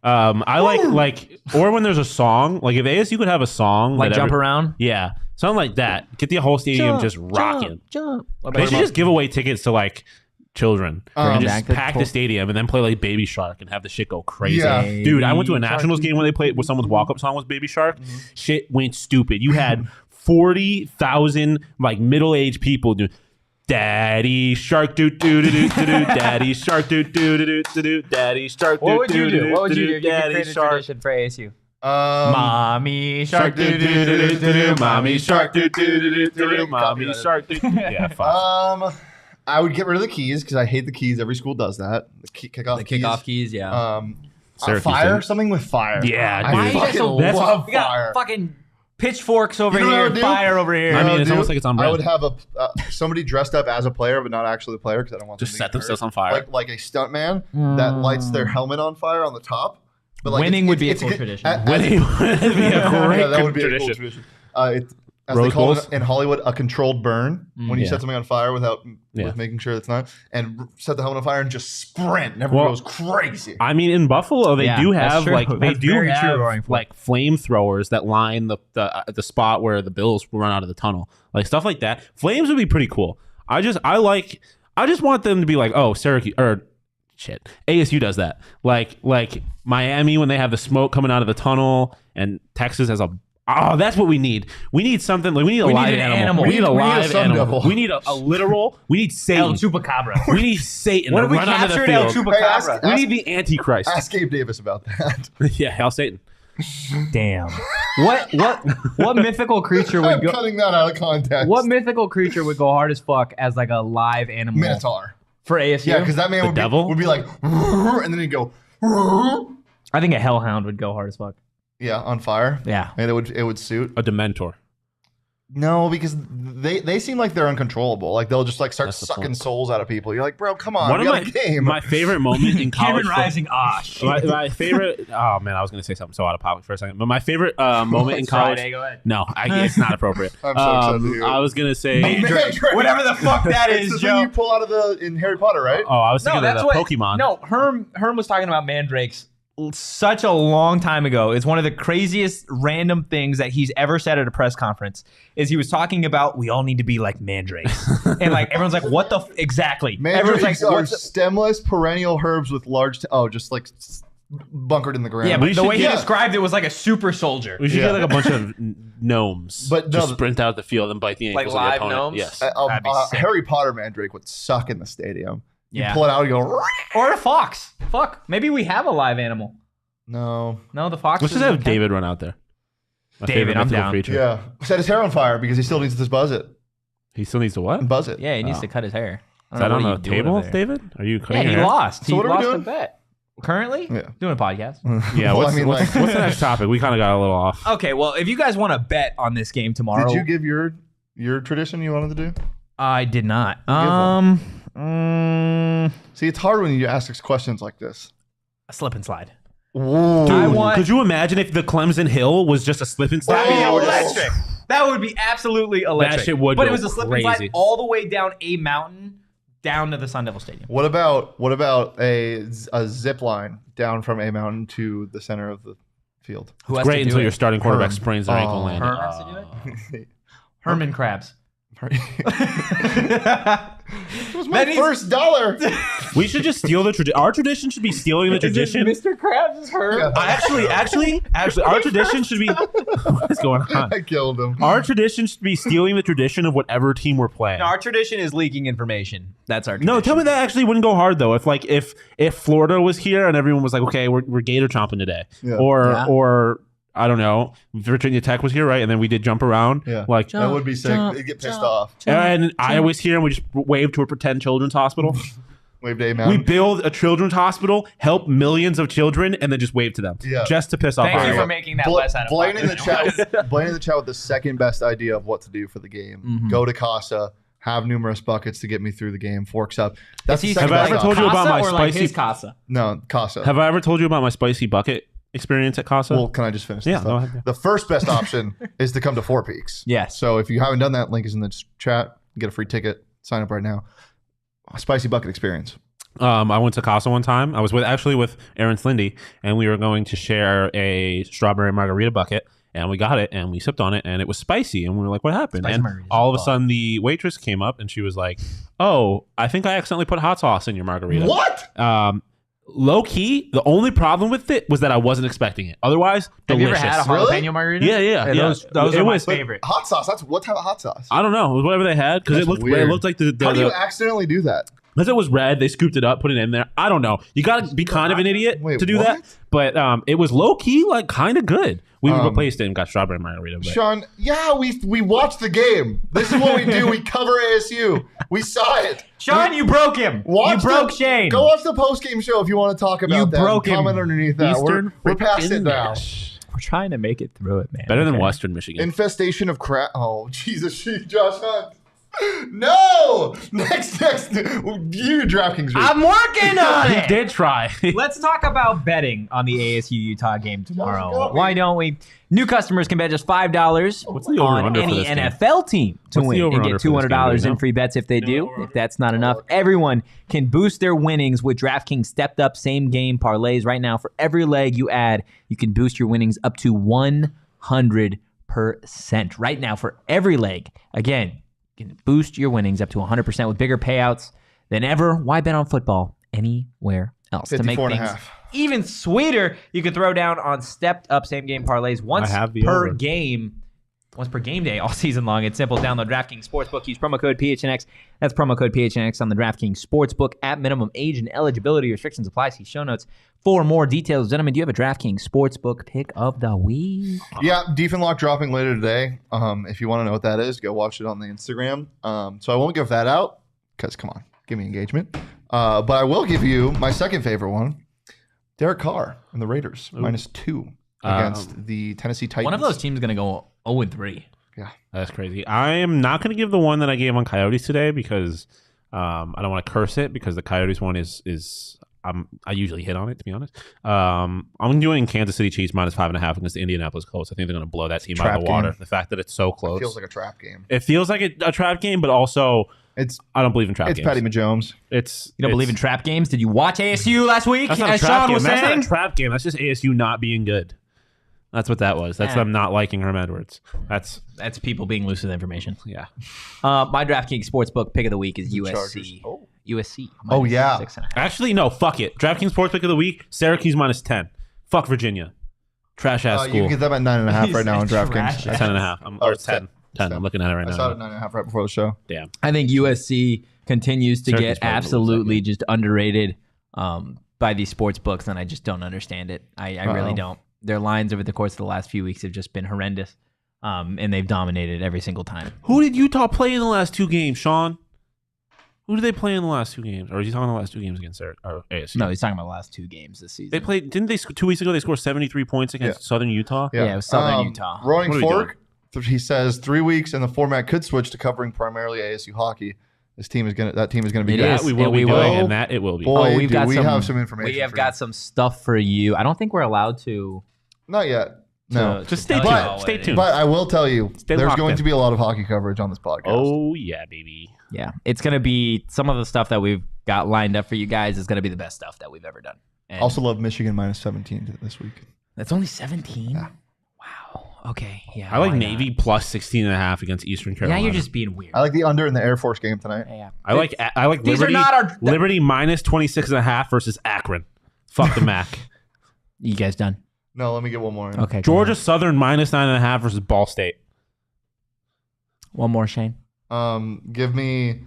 I like or when there's a song, like if ASU could have a song Like that jump around? Yeah, something like that. Get the whole stadium just rocking. Jump. They should just give away tickets to like children and just Back to pack the stadium and then play like Baby Shark and have the shit go crazy. Yeah. Dude, I went to a Nationals game where someone's walk-up song was Baby Shark. Shit went stupid. You had 40,000 like middle-aged people doing Daddy Shark doo doo doo doo doo doo Daddy Shark doo doo doo doo doo Daddy Shark doo What would you doo do? What would you do doo if you could Daddy create a Shark tradition for ASU? Um, Mommy Shark. doo doo doo doo doo doo Mommy Shark doo doo doo doo doo doo Mommy Shark doo. Yeah, fuck. I would get rid of the keys because I hate the keys. Every school does that. The kickoff keys, yeah. Syracuse fire, did. something with fire. Yeah, I dude. fucking That's- love We got fire. fucking pitchforks over You know what I here, would do? fire over here. I mean, I'll it's do? almost like it's on I brand. would have somebody dressed up as a player, but not actually the player because I don't want Just them set to get themselves hurt. on fire. like a stuntman that lights their helmet on fire on the top. But like Winning would be a it's cool good- tradition. Winning would be a great yeah, that would be tradition. a cool tradition. As Rose they call Bowls? it in Hollywood, a controlled burn when you Yeah. set something on fire without Yeah. with making sure it's not, and set the helmet on fire and just sprint, and everyone Well, goes crazy. I mean, in Buffalo, they Yeah, do that's have true. like they That's do very true, have Roaring Fork. like flamethrowers that line the spot where the Bills run out of the tunnel, like stuff like that. Flames would be pretty cool. I just want them to be like, oh, Syracuse or shit, ASU does that. Like Miami when they have the smoke coming out of the tunnel, and Texas has a. Oh, that's what we need. We need something like we need a We need live an animal. animal. We need a We need a live sun animal. devil. We need a literal. We need El Satan. Chupacabra. We need Satan. What to if we run onto the captured El field. Chupacabra? We need the Antichrist. Ask Gabe Davis about that. Yeah, Hell Satan. Damn. What mythical creature I'm would go? cutting that out of context. What mythical creature would go hard as fuck as like a live animal Minotaur? for ASU? Yeah, because that man The would devil? would be like, and then he'd go, I think a hellhound would go hard as fuck. yeah, on fire. Yeah. And it would suit. A Dementor. No, because they seem like they're uncontrollable. Like they'll just like start That's the sucking point. souls out of people. You're like, bro, come on, One we of got a game. my favorite moment in college. Human Rising. Ah, shit. My favorite. Oh man, I was going to say something so out of pocket for a second. But my favorite moment in It's college. Friday, go ahead. No, it's not appropriate. I'm so excited to hear it. I was going to say. Mandrake. Whatever the fuck that It's is, the Joe. thing you pull out of in Harry Potter, right? Oh, I was thinking of the Pokemon. No, Herm was talking about mandrakes such a long time ago. It's one of the craziest random things that he's ever said at a press conference. Is he was talking about we all need to be like mandrakes, and like everyone's like, what the exactly? Everyone's Mandrakes like, are what's the- stemless perennial herbs with large. Just like bunkered in the ground. yeah, We but the should way he get- described it was like a super soldier. We should Yeah. get like a bunch of gnomes, But just no, sprint out the field and bite the Like ankles of the live opponent. gnomes? Yes. That'd be sick. Harry Potter Mandrake would suck in the stadium. Yeah. You pull it out and go. Or a fox. Fuck. Maybe we have a live animal. No. No, the fox. Let's just doesn't have count. David run out there. My David, favorite I'm mythical down. creature. Yeah. Set his hair on fire because he still needs to buzz it. He still needs to what? Buzz it. Yeah, he needs Oh. to cut his hair. Is that what on are the you doing table, over there? David? Are you cutting Yeah, he your hair? lost. So He what are we lost doing? a bet. Currently? Yeah. Doing a podcast. Yeah, Well, what's, I mean, what's, like- what's the next topic? We kind of got a little off. Okay, well, if you guys want to bet on this game tomorrow, Did you give your tradition you wanted to do? I did not. See, it's hard when you ask us questions like this. A slip and slide. Dude, could you imagine if the Clemson Hill was just a slip and slide? That'd be electric. That would be absolutely electric. That shit would But go it was a slip and slide crazy. all the way down a mountain, down to the Sun Devil Stadium. What about a zip line down from a mountain to the center of the field? Who has Great to do until it? your starting quarterback Herm. sprains their ankle and Herm has to do it? Herman Krabs. It was my first dollar. We should just steal the tradition. Our tradition should be stealing the tradition. Mr. Krabs is Herm. Yeah. Actually, our tradition should be. What is going on? I killed him. Our tradition should be stealing the tradition of whatever team we're playing. No, our tradition is leaking information. That's our tradition. No, tell me that actually wouldn't go hard though. If Florida was here and everyone was like, okay, we're gator chomping today, Yeah. or I don't know, Virginia Tech was here, right? And then we did jump around, Yeah. like. That would be sick. They'd get pissed off. And Iowa was here, and we just waved to a pretend children's hospital. Wave day We mountain. build a children's hospital, help millions of children, and then just wave to them, Yeah. just to piss off. Thank you Iowa. for making that less out of Blaine in the pocket. chat. Blaine in the chat with the second best idea of what to do for the game. Go to Casa. Have numerous buckets to get me through the game. Forks up. That's the second Have I best ever told option. you about my Casa or like spicy- his Casa? No, Casa. Have I ever told you about my spicy bucket experience at Casa? Well, can I just finish? Yeah, this go thought? ahead. The first best option is to come to Four Peaks. Yes. So if you haven't done that, link is in the chat. Get a free ticket. Sign up right now. A spicy bucket experience. I went to Casa one time. I was with Aaron Slindy, and we were going to share a strawberry margarita bucket. And we got it, and we sipped on it, and it was spicy. And we were like, what happened? Spicy And margaritas all of a are sudden, the waitress came up, and she was like, oh, I think I accidentally put hot sauce in your margarita. What? Low key, the only problem with it was that I wasn't expecting it. Otherwise, Have you delicious. ever had a Really? jalapeno margarita? Yeah. Those It are my was- favorite. Hot sauce. That's what type of hot sauce? I don't know. It was whatever they had because That's it weird. looked like the How do you accidentally do that? because it was red. They scooped it up, put it in there. I don't know. You got to be kind of an idiot Wait, to do that. what? But it was low key, like kind of good. We replaced it and got strawberry margarita. But Shaun, yeah, we watched the game. This is what we do. We cover ASU. We saw it. Shaun, you broke him. Watch You broke the- Shane. Go watch the post-game show if you want to talk about You that. broke him. Comment underneath that. Eastern We're past it freaking now. Mish. We're trying to make it through it, man. Better than Okay. Western Michigan. Infestation of crap. Oh, Jesus. Josh Hunt. No! Next. You DraftKings. I'm working on He it. did try. Let's talk about betting on the ASU Utah game tomorrow. Josh, go. Why don't we? New customers can bet just $5 What's the on over-under for any this game? NFL team to What's the win and over-under get for this game? $200 Do we in know? free bets if they do. If that's not enough, everyone can boost their winnings with DraftKings stepped up same game parlays. Right now, for every leg you add, you can boost your winnings up to 100%. Right now, for every leg, again, you can boost your winnings up to 100% with bigger payouts than ever. Why bet on football anywhere else? To make 54 and a things half. even sweeter, you can throw down on stepped up same game parlays once I have the per over. game. Once per game day all season long. It's simple. Download DraftKings Sportsbook. Use promo code PHNX. That's promo code PHNX on the DraftKings Sportsbook app. Minimum age and eligibility restrictions apply. See show notes for more details. Gentlemen, do you have a DraftKings Sportsbook pick of the week? Yeah, Defense Lock dropping later today. If you want to know what that is, go watch it on the Instagram. So I won't give that out because, come on, give me engagement. But I will give you my second favorite one. Derek Carr and the Raiders, -2 against the Tennessee Titans. One of those teams is going to go 0-3. Yeah. That's crazy. I am not going to give the one that I gave on Coyotes today because I don't want to curse it because the Coyotes one is I usually hit on it, to be honest. I'm doing Kansas City Chiefs -5.5 against the Indianapolis Colts. I think they're going to blow that team out Trap of the water. game. The fact that it's so close. It feels like a trap game. It feels like a trap game, but also It's I don't believe in trap it's games. Patty Mahomes. You You don't believe in trap games? Did you watch ASU last week? That's not a As trap Shaun game. was That's saying? not a trap game. That's just ASU not being good. That's what that was. That's Yeah. them not liking Herm Edwards. That's That's people being loose with information. yeah. My DraftKings Sportsbook pick of the week is The USC. Chargers. Oh. USC. Oh, yeah. -6.5. Actually, no. Fuck it. DraftKings Sports Pick of the Week. Syracuse -10. Fuck Virginia. Trash ass You school. can get them at 9.5 right now on Trash DraftKings. ass. 10.5. Oh, Or it's 10. 10. I'm looking at it right I saw it at now. 9.5 right before the show. Damn. I think USC continues to Syracuse get probably lose that absolutely game. just underrated by these sports books, and I just don't understand it. I really don't. Their lines over the course of the last few weeks have just been horrendous, and they've dominated every single time. Who did Utah play in the last two games, Shaun? Who did they play in the last two games? Or is he talking the last two games against ASU? No, he's talking about the last two games this season. They played, didn't they, 2 weeks ago, they scored 73 points against Southern Utah? Yeah, it was Southern Utah. Roaring What are we Fork, he says 3 weeks and the format could switch to covering primarily ASU hockey. That team is gonna be It good. is. That we will and be we doing, will. and that it will be. Boy, we've do got we some- have some information. We have for got you. some stuff for you. I don't think we're allowed to. Not yet. No. Just stay tell tuned. you all Stay what it tuned. But I will tell you, there's locked going in. to be a lot of hockey coverage on this podcast. Oh yeah, baby. Yeah, it's gonna be some of the stuff that we've got lined up for you guys is gonna be the best stuff that we've ever done. And Also love Michigan minus 17 this week. that's only 17. Yeah. Wow. Okay. Yeah. I like why Navy not? plus 16.5 against Eastern Yeah, Carolina. you're just being weird. I like the under in the Air Force game tonight. Yeah. I like These Liberty. are not our. Liberty minus 26.5 versus Akron. Fuck the MAC. You guys done? No, let me get one more. in. Okay. go Georgia ahead. Southern minus 9.5 versus Ball State. One more, Shane. Give me.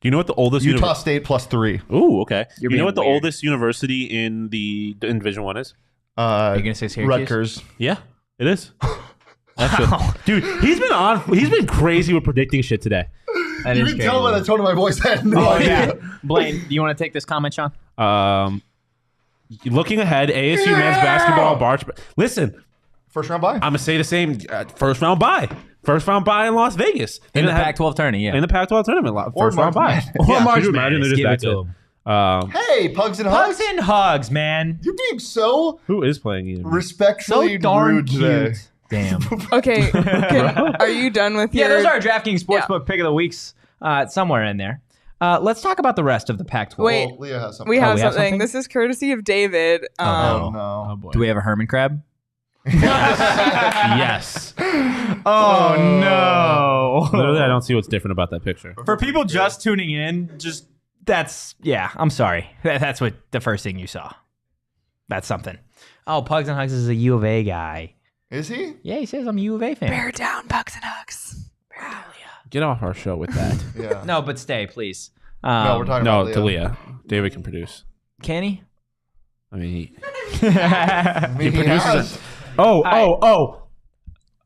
Do you know what the oldest Utah State plus 3. Ooh, okay. You're You know being what the weird. oldest university in Division 1 is? Are you gonna say Syracuse? Rutgers. Yeah, it is. That's good. Dude, he's been crazy with predicting shit today. That You is can tell by crazy. the tone of my voice. I had no Oh idea. yeah. Blaine, do you want to take this comment, Sean? Looking ahead, ASU men's basketball, Listen, First round bye. I'm gonna say the same. First round bye in Las Vegas. In the They had- Pac-12 tourney, yeah. In the Pac-12 tournament, Or first round bye. March Madness. Or Yeah, March could you imagine Madness. they're just Give that it to good? him. Hey, Pugs and Hugs. Hugs and hugs, man. You're being so Who is playing you? So respectfully darn rude today. cute. Damn. Okay, are you done with Yeah, your? those are our DraftKings Sportsbook pick of the weeks. Somewhere in there. Let's talk about the rest of the Pac-12. Wait. Well, Leah has something. We have we have something. something? This is courtesy of David. Oh, no. boy. Do we have a Herman crab? Yes. Oh no! Literally, I don't see what's different about that picture. For people just tuning in, I'm sorry. That's what the first thing you saw. That's something. Oh, Pugs and Hugs is a U of A guy. Is he? Yeah, he says I'm a U of A fan. Bear down, Pugs and Hugs. Get off our show with that. Yeah. No, but stay, please. No, we're talking No, about to Leah. David can produce. Can he? I mean, he He produces has. it. Oh.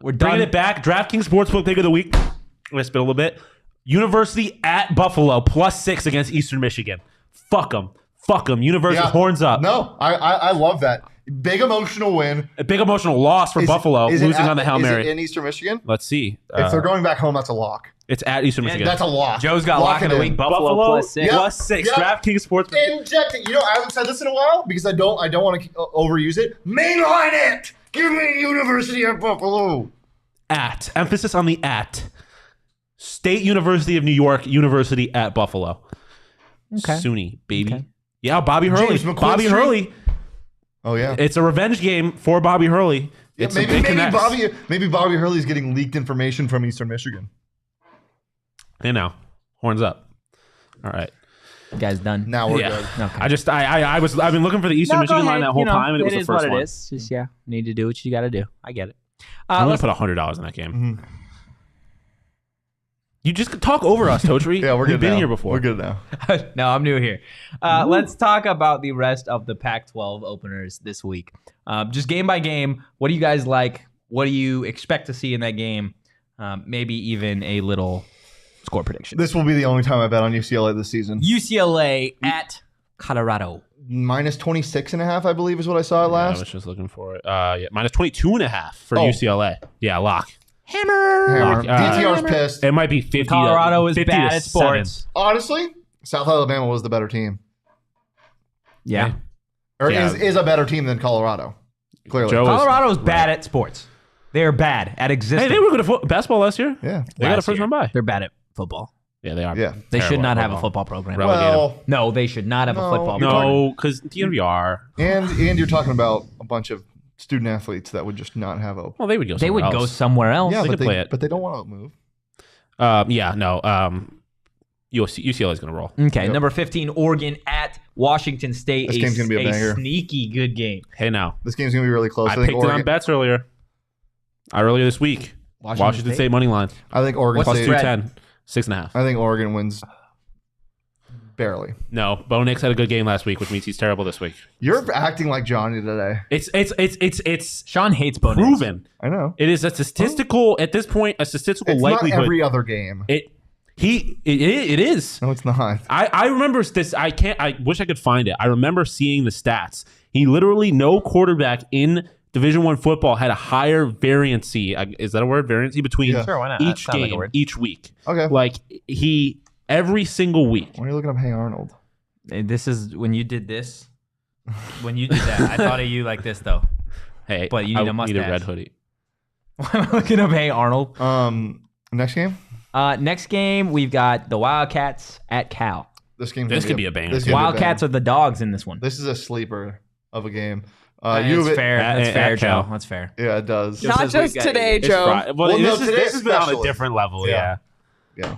We're done. Bringing it back. DraftKings Sportsbook pick of the week. I'm going to spit a little bit. University at Buffalo plus 6 against Eastern Michigan. Fuck them. University horns up. No, I love that. Big emotional win. A big emotional loss for Buffalo, Is it losing at- on the Hail is Mary. it in Eastern Michigan? Let's see. If they're going back home, that's a lock. It's at Eastern Michigan. That's a lock. Joe's got Lock lock of it the in. week. Buffalo plus 6. Yeah. plus 6. Yep. DraftKings Sportsbook. Inject it. You know, I haven't said this in a while because I don't want to overuse it. Mainline it. Give me University at Buffalo. At. Emphasis on the at. State University of New York, University at Buffalo. Okay. SUNY, baby. Okay. Yeah, Bobby Hurley. James McQueen Bobby Street. Hurley. Oh yeah. It's a revenge game for Bobby Hurley. Yeah, It's a big connect. maybe Bobby Hurley's getting leaked information from Eastern Michigan. Hey now, horns up. All right. You guys done? Now we're Yeah. good. Okay. I've been looking for the Eastern Michigan line that whole time, and it was the is first what one. it is. Just need to do what you got to do. I get it. I'm gonna Let's put $100 in that game. Mhm. You just talk over us, Totri. Yeah, we're good. You've been now. here before. We're good now. no, I'm new here. Let's talk about the rest of the Pac-12 openers this week. Just game by game, what do you guys like? What do you expect to see in that game? Maybe even a little score prediction. This will be the only time I bet on UCLA this season. UCLA at Colorado. Minus 26.5, I believe, is what I saw I last. was just looking for it. Yeah, minus 22.5 for Oh. UCLA. Yeah, lock. Hammer. Hammer. Lock. DTR's pissed. It might be 50. Colorado is 50 bad to at 7. sports. Honestly, South Alabama was the better team. Yeah. Or Yeah. is a better team than Colorado. Clearly. Joe- Colorado's bad at sports. They are bad at Hey, existing. they were good at basketball last year. Yeah. They got a Last first year. round bye. They're bad at football. Yeah, they are. Yeah. They should Terrible not at have a football program. Relegate them. Well, No, they should not have a No. football program. No, because DNVR. and you're talking about a bunch of student athletes that would just not have a. Well, they would go. They would somewhere go else. somewhere else. Yeah, they but could play it. but they don't want to move. Yeah, no. UCLA is going to roll. Okay, Yep. number 15, Oregon at Washington State. This game's gonna be a banger. Sneaky good game. Hey, now. This game's gonna be really close. I think picked it on Oregon. bets earlier. Earlier this week. Washington State money line. I think Oregon What's the State. spread? 210. 6.5. I think Oregon wins. Barely. No, Bo Nix had a good game last week, which means he's terrible this week. You're acting like Johnny today. It's Sean hates bonus. proven. I know. It is a statistical at this point, a statistical It's likelihood. not every other game. It is. No, it's not. I remember this. I wish I could find it. I remember seeing the stats. He literally no quarterback in Division I football had a higher variancy. Is that a word? Variancy between Yeah. Sure, why not? each That sounds like a game, word. each week. Okay. Like every single week. When are you looking up Hey Arnold? This is when you did this. When you did that, I thought of you like this though. Hey, But you need a I mustache. need a red hoodie. I'm looking up Hey Arnold. Next game? Next game, we've got the Wildcats at Cal. This game. This could be a banger, This too. could be a Wildcats are the dogs in this one. This is a sleeper of a game. That's fair. That's at fair, Cal. Joe. That's fair. Yeah, it does. Not just today, It's Joe. Friday. Well, Well, no, this today's has been on a especially. different level. Yeah. Yeah.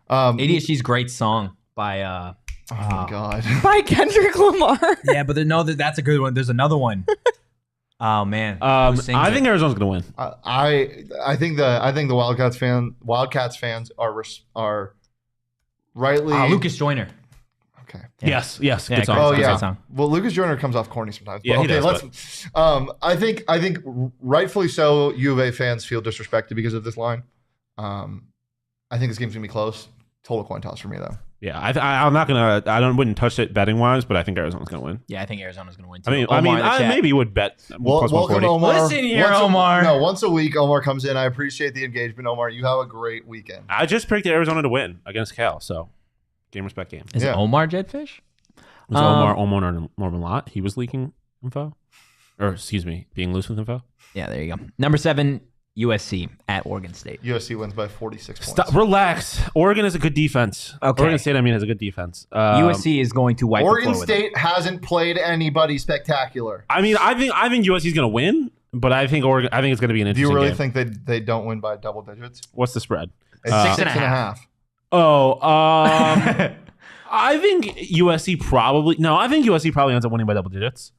Yeah. ADHD's great song by. Oh my god. By Kendrick Lamar. Yeah, but that's a good one. There's another one. Oh man. Who sings I think it? Arizona's gonna win. I think the Wildcats fans are rightly Lucas Joyner. Okay. Yeah. Yes. Yeah, Good song. Oh It's a yeah. great song. Well, Lucas Joyner comes off corny sometimes. Yeah, But he okay, does, let's. I think rightfully so. U of A fans feel disrespected because of this line. I think this game's gonna be close. Total coin toss for me though. Yeah, I'm not gonna. Wouldn't touch it betting wise, but I think Arizona's gonna win. Yeah, I think Arizona's gonna win too. I mean, Omar in the chat. maybe would bet plus Welcome 140. Omar. Listen here, Once Omar. once a week, Omar comes in. I appreciate the engagement, Omar. You have a great weekend. I just picked Arizona to win against Cal, so game respect game. Is Yeah. it Omar Jedfish? Was Omar Norman he was leaking info, or excuse me, being loose with info. Yeah, there you go. Number 7, USC at Oregon State. USC wins by 46 points. Stop, relax. Oregon is a good defense. Okay. Oregon State, has a good defense. USC is going to wipe Oregon the floor with them. State hasn't played anybody spectacular. I think USC is gonna win, but I think it's gonna be an Do interesting you really game. think they don't win by double digits? What's the spread? It's Six six and a half. Oh, I think USC probably ends up winning by double digits.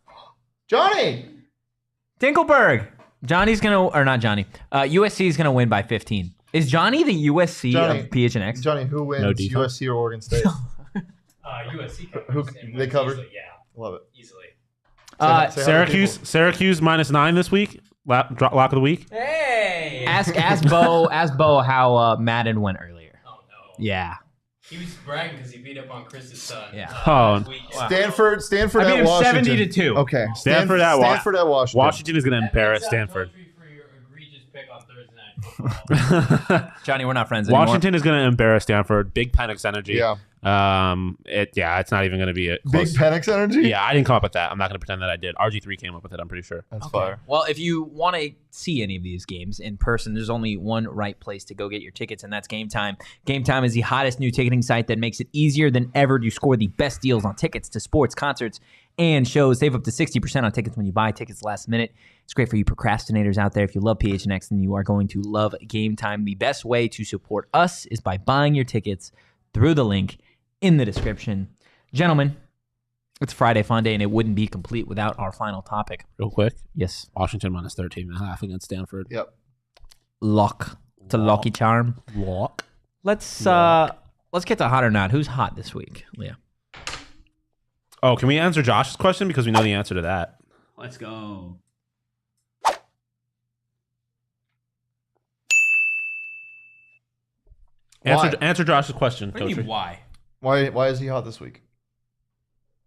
Johnny! Dinkelberg. Johnny's gonna, or not Johnny. USC is gonna win by 15. Is Johnny the USC Johnny. of PHNX? Johnny, who wins, No defense. USC or Oregon State? USC covers. Who- and they wins covered? easily, yeah, Love it. easily. Say hi to Syracuse -9 this week. Lock of the week. Hey! Ask Bo how Madden went earlier. Oh no. Yeah. He was bragging because he beat up on Chris's son. Yeah. Last week. Stanford I beat at him Washington. 70-2. Okay. Stanford at Washington. Washington is going to embarrass That makes Stanford. Totri for your egregious pick on Thursday Night Football. Johnny, we're not friends anymore. Washington is going to embarrass Stanford. Big Penix energy. Yeah. It's not even going to be a Big close. Penix energy? Yeah, I didn't come up with that. I'm not going to pretend that I did. RG3 came up with it. I'm pretty sure. That's fire. Well, if you want to see any of these games in person, there's only one right place to go get your tickets, and that's Game Time. Game Time is the hottest new ticketing site that makes it easier than ever to score the best deals on tickets to sports, concerts, and shows. Save up to 60% on tickets when you buy tickets last minute. It's great for you procrastinators out there. If you love PHNX, then you are going to love Game Time. The best way to support us is by buying your tickets through the link in the description. Gentlemen, it's Friday Fun Day, and it wouldn't be complete without our final topic. Real quick. Yes. Washington -13.5 against Stanford. Yep. Lock. It's a lucky charm. Lock. Let's get to hot or not. Who's hot this week, Leah? Oh, can we answer Josh's question because we know the answer to that? Let's go. Answer Josh's question, What do you Totri. mean, why? Why is he hot this week?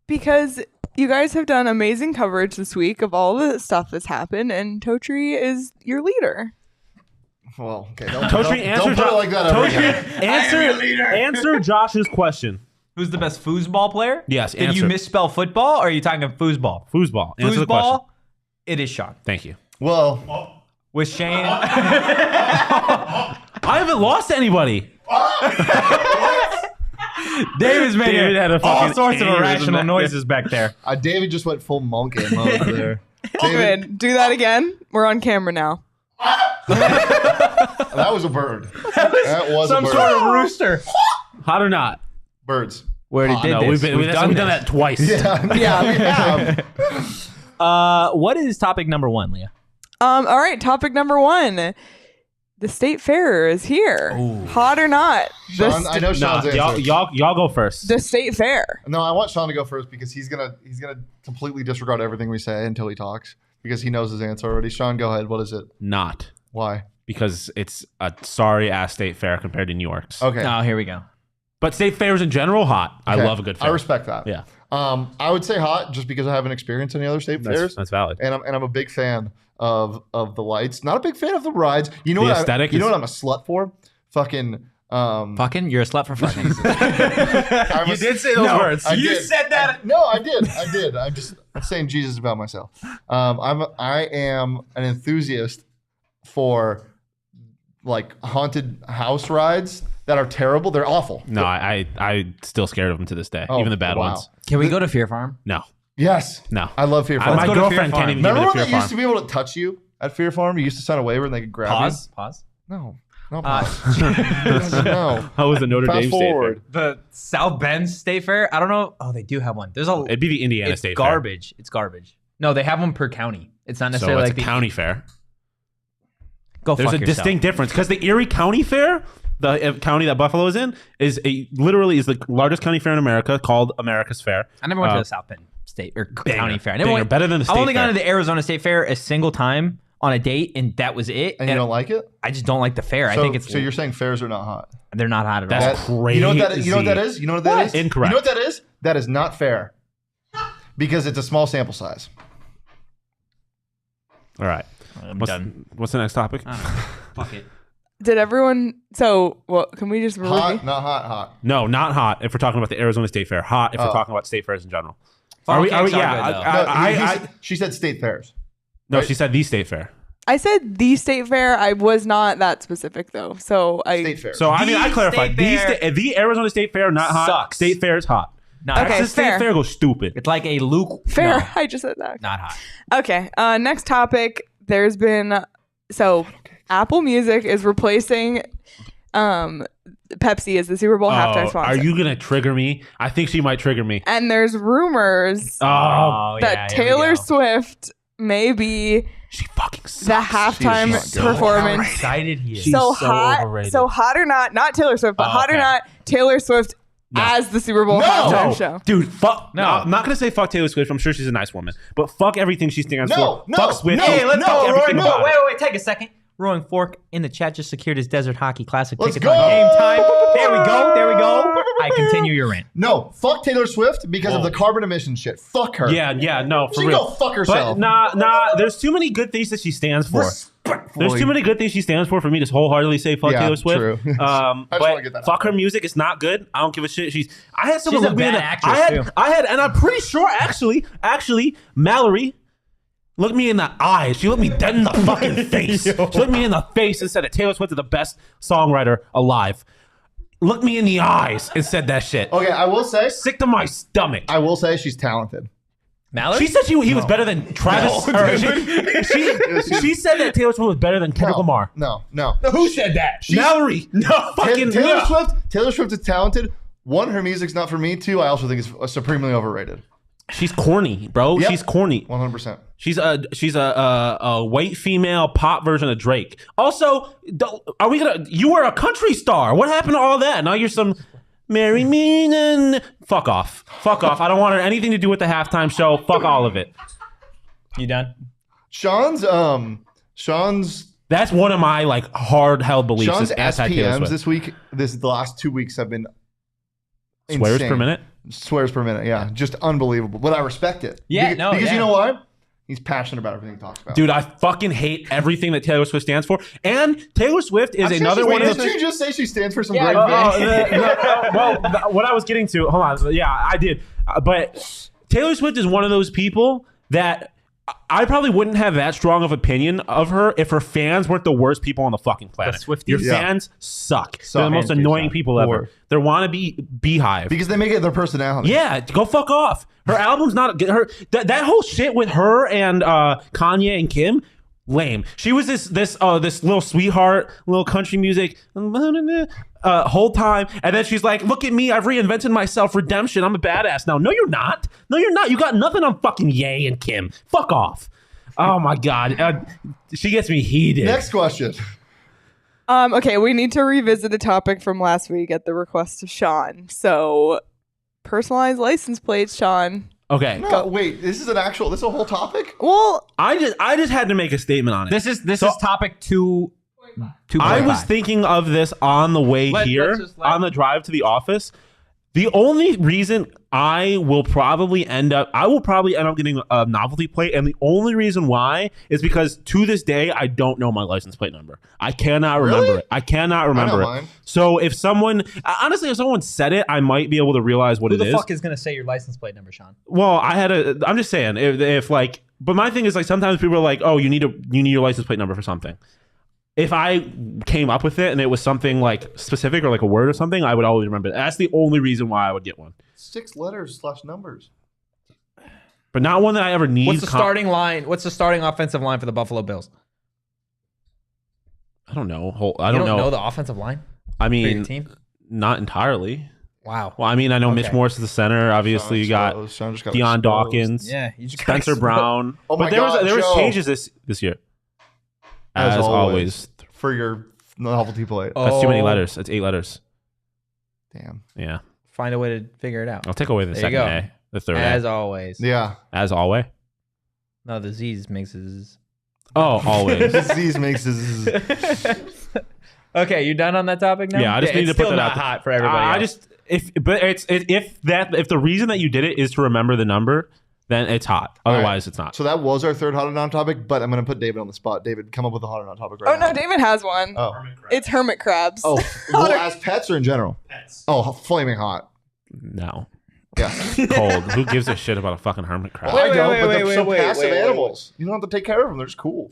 Because you guys have done amazing coverage this week of all the stuff that's happened, and Totri is your leader. Well, okay. Totri, don't put it like that ever again. Answer Josh's question. Who's the best foosball player? Yes, Did answer. you misspell football, or are you talking foosball? Foosball. Answer the question. Foosball. It is Shaun. Thank you. Well, With Shane. I haven't lost to anybody. David's making David had a all fucking sorts of aneurysm irrational back noises back there. David just went full monkey mode there. David, do that again. We're on camera now. That was a bird. That was Some a bird. sort of rooster. Hot or not? Birds. We already did No, this. we've done that twice. Yeah, we have. What is topic number 1, Leah? All right, topic number 1. The state fair is here. Hot or not? Sean, I know Sean's answer. Y'all go first. The state fair. No, I want Sean to go first because he's gonna completely disregard everything we say until he talks because he knows his answer already. Sean, go ahead. What is it? Not. Why? Because it's a sorry ass state fair compared to New York's. Okay. Oh, here we go. But state fairs in general, hot. I Okay. love a good fair. I respect that. Yeah. I would say hot just because I haven't experienced any other state fairs. That's valid. And I'm a big fan of the lights. Not a big fan of the rides. You know The what? aesthetic You know is- what I'm a slut for? Fucking. Fucking, you're a slut for fucking. You did say those words. I You did. said that. No, I did. I'm saying Jesus about myself. I am an enthusiast for like haunted house rides that are terrible. They're awful. No, I'm still scared of them to this day. Oh, Even the bad wow. ones. Can we go to Fear Farm? No. Yes. No. I love Fear Farm. My go to Fear girlfriend Farm. can't even Remember give when it they a Fear used to Farm. be able to touch you at Fear Farm? You used to sign a waiver and they could grab Pause. you. No. No. Uh, Pause. No. How was the Notre Fast Dame forward. The South Bend State Fair. I don't know. Oh, they do have one. There's a. State Fair? It'd be the Indiana It's State garbage. It's garbage. No, they have one per county. It's not Fair. So necessarily it's like a the county fair. Go There's fuck a yourself. distinct difference because the Erie County Fair, the county that Buffalo is in, literally is the largest county fair in America, called America's Fair. I never went to the South Bend State or County Fair. I never Banger. went. Better than the I've State only gone Fair. to the Arizona State Fair a single time on a date, and that was it. And you don't like it? I just don't like the fair. So, I think it's so you're saying fairs are not hot? they're not hot at all. That's crazy. You know what that is? You know what that is? You know what that is? Incorrect. You know what that is? That is not fair. Because it's a small sample size. All right. I'm What's, done. what's the next topic? Fuck it. Did everyone? So, well, can we just Hot, not hot, hot. No, not hot. If we're talking about the Arizona State Fair, hot. If we're talking about state fairs in general. Funnel Are we? cakes are Yeah. good, though. No, she said state fairs. No, Right? she said the state fair. I said the state fair. I was not that specific though. So State fairs. So I mean, I The clarified. state The Arizona State Fair, not hot. Sucks. State fair is hot. Not Okay. Texas State fair. Fair goes stupid. It's like a Luke. fair. No, I just said that. not hot. Okay. Next topic. There's been Apple Music is replacing Pepsi as the Super Bowl halftime Oh, sponsor. are you gonna trigger me? I think she might trigger me. And there's rumors Oh, that here we Taylor go. Swift may be she fucking sucks. the halftime not good. How performance. excited he is. She's So so hot, overrated. so hot or not Taylor Swift, but Oh, hot or okay. not Taylor Swift as the Super Bowl halftime show. Dude, fuck. No. No, I'm not gonna say fuck Taylor Swift. I'm sure she's a nice woman, but fuck everything she stands No, for. no, fuck Swift. no, Hey, let's no, go. Roy, everything no. about it. Wait, take a second. Roaring Fork in the chat just secured his Desert Hockey Classic Let's tickets go. on Game Time. There we go. I continue your rant. No, fuck Taylor Swift because of the carbon emission shit. Fuck her. Yeah, no, for She real. go fuck herself. But nah. There's too many good things that she stands for. Respectfully. There's too many good things she stands for me to wholeheartedly say fuck Yeah, Taylor Swift. true. I just wanna But get that fuck out. her music. It's not good. I don't give a shit. I had someone She's a look me in bad the actress, too. I had, and I'm pretty sure actually, Mallory looked me in the eyes. She looked me dead in the fucking face. She looked me in the face and said that Taylor Swift is the best songwriter alive. Looked me in the eyes and said that shit. Okay, I will say Sick to my stomach. she's talented. Mallory? She said he was better than Travis. No, or dude. she said that Taylor Swift was better than Kendrick Lamar. No. Who said that? Mallory. No, fucking Taylor no. Swift is talented. One, her music's not for me. Two, I also think it's supremely overrated. She's corny, bro. Yep. She's corny. 100%. She's a white female pop version of Drake. Also, are we gonna? You were a country star. What happened to all that? Now you're some marry me and fuck off. I don't want anything to do with the halftime show. Fuck all of it. You done? Sean's That's one of my like hard held beliefs. Sean's is anti-Taylor SPMs Swift. the last 2 weeks have been Swears insane. per minute. Swears per minute, yeah. Just unbelievable. But I respect it. Yeah, because you know why? He's passionate about everything he talks about. Dude, I fucking hate everything that Taylor Swift stands for. And Taylor Swift is another one of those. Did you just say she stands for some Yeah, great things? What I was getting to, hold on. Yeah, I did. But Taylor Swift is one of those people that I probably wouldn't have that strong of opinion of her if her fans weren't the worst people on the fucking planet. The Swifties? Your Yeah. fans suck. They're the most Fans do annoying suck. people ever. They're wannabe beehive. Because they make it their personality. Yeah, go fuck off. Her album's not her. That whole shit with her and Kanye and Kim, lame. She was this little sweetheart, little country music whole time, and then she's like, "Look at me, I've reinvented myself. Redemption. I'm a badass now." No, you're not. No, you're not. You got nothing on fucking Ye and Kim. Fuck off. Oh my god, she gets me heated. Next question. Okay, we need to revisit a topic from last week at the request of Shaun. So, personalized license plates, Shaun. Okay, No, wait. This is a whole topic? Well, I just had to make a statement on it. This is topic 2. I was thinking of this on the way Let's here, just let- on the drive to the office. The only reason I will probably end up getting a novelty plate, and the only reason why is because to this day I don't know my license plate number. I cannot remember it. I cannot remember it. mine. So if someone said it, I might be able to realize what it is. Who the fuck is gonna say your license plate number, Shaun? Well, I'm just saying if like, but my thing is like sometimes people are like, oh, you need your license plate number for something. If I came up with it and it was something like specific or like a word or something, I would always remember it. That's the only reason why I would get one. 6 letters / numbers. But not one that I ever need. What's the starting line? What's the starting offensive line for the Buffalo Bills? I don't know. I don't know the offensive line. I for your mean, team? not entirely. Wow. Well, I mean, I know Okay. Mitch Morris is the center. Obviously, you got Shaun just got Deion exposed. Dawkins. Yeah, you just Spencer Brown. Oh my but there God, was Joe. changes this year. As always. For your novelty plate. That's too many letters. That's 8 letters. Damn. Yeah. Find a way to figure it out. I'll take away the There you second go. A. The third As A. always. Yeah. As always. No, the Z's makes it. Oh, always. Disease makes this. Okay, you done on that topic now? Yeah, I just need it's to put still that not out there. hot for everybody. I else. just if the reason that you did it is to remember the number, then it's hot. Otherwise, it's not. So that was our third hot or not topic, but I'm going to put David on the spot. David, come up with a hot or not topic right Oh now. no, David has one. Oh. It's hermit crabs. Oh, well, as pets or in general? Pets. Oh, flaming hot. No. Yeah. Cold. Who gives a shit about a fucking hermit crab? Well, I Wait, don't, wait, but wait, they're so wait, passive wait, wait, animals. You don't have to take care of them. They're just cool.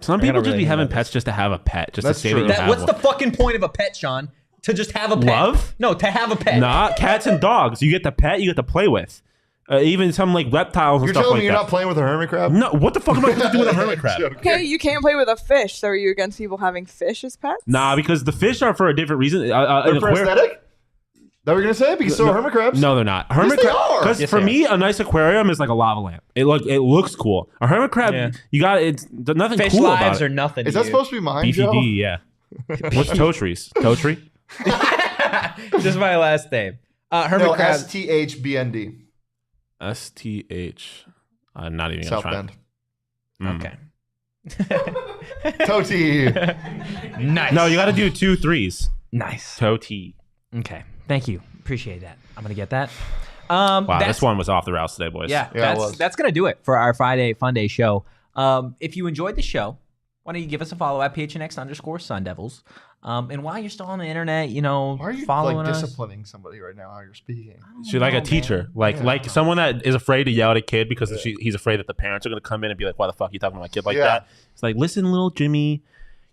Some people gotta just really be think having about pets just to have a pet, just That's to say true. that you have What's one. the fucking point of a pet, Shaun? To just have a pet? Love? No, to have a pet. Nah, cats and dogs. You get the pet, you get to play with. Even some like reptiles and You're stuff telling like me you're that. not playing with a hermit crab? No, what the fuck am I supposed to do with a hermit crab? Okay, you can't play with a fish. So are you against people having fish as pets? Nah, because the fish are for a different reason. They're for aesthetic? That what you're going to say? Because so are hermit crabs? No, they're not. Hermit they crab. are. Because Yes, for they me, a nice aquarium is like a lava lamp. It looks cool. A hermit crab, Yeah. you got it's there's nothing Fish cool lives about are it. nothing. Is to that you. supposed to be mine, Joe? BVD, yeah. What's Totri's? Totri? Just my last name. Hermit No, crabs. STHBND. STH. I'm not even gonna South try. Bend. Okay. Toti. Nice. No, you got to do 2 3s. Nice. Toti. Okay. Thank you. Appreciate that. I'm gonna get that. Wow, That's- this one was off the rails today, boys. Yeah, Yeah, it was. that's gonna do it for our Friday Fun Day show. If you enjoyed the show, why don't you give us a follow at PHNX_Sun Devils? And while you're still on the internet, Why are you following like us. disciplining somebody right now how you're speaking? She's like a teacher, like someone that is afraid to yell at a kid because he's afraid that the parents are going to come in and be like, "Why the fuck are you talking to my kid like Yeah. that?" It's like, listen, little Jimmy,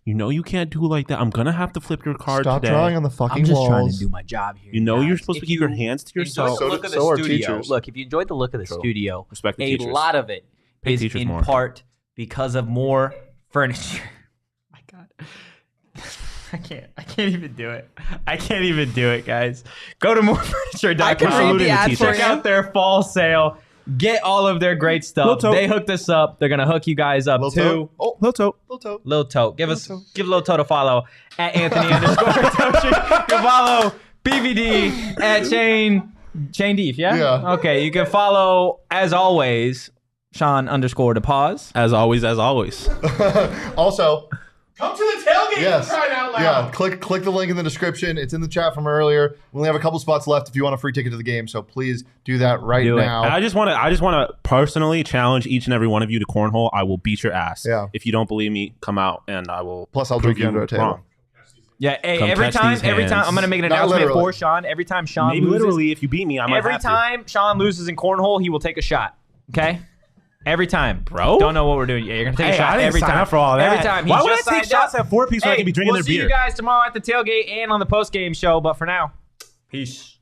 you know you can't do it like that. I'm gonna have to flip your card Stop today. drawing on the fucking I'm just walls. trying to do my job here. You know guys. you're supposed to If keep your you hands to enjoyed yourself. the look of the So are studio. teachers. Look, if you enjoyed the look of the True. studio, Respect the a teachers. lot of it Pay is teachers in more. part because of more furniture. My God. I can't even do it. I can't even do it, guys. Go to morefurniture.com. I can read the ad for Check you. out their fall sale. Get all of their great stuff. Lil Tote. They hooked us up. They're gonna hook you guys up Lil too. Tote. Oh, Little toe. Lil Tote. Lil Tote. Give Lil Tote a follow at Anthony_Totri. You can follow BVD at Shane Deef, yeah? Yeah. Okay, you can follow, as always, Shaun_DePause. As always, as always. Also, Come to the tailgate. yes. Crying out loud. Yeah, click the link in the description. It's in the chat from earlier. We only have a couple spots left if you want a free ticket to the game, so please do that right Do it. now. And I just want to personally challenge each and every one of you to cornhole. I will beat your ass. Yeah. If you don't believe me, come out and I will. Plus, I'll prove drink you under a table. wrong. Yeah, hey, Come every catch time, these hands. I'm gonna make an Not announcement literally. for Shaun. Every time Shaun Maybe loses, literally, if you beat me, I might every have to. time Shaun loses in cornhole, he will take a shot. Okay? Every time. Bro? Don't know what we're doing. Yeah, you're gonna take a shot I didn't every sign time. up for all that. Every time. He Why would I just take signed shots up. at 4 piece so I can be drinking we'll their see beer? you guys tomorrow at the tailgate and on the post game show. But for now, peace.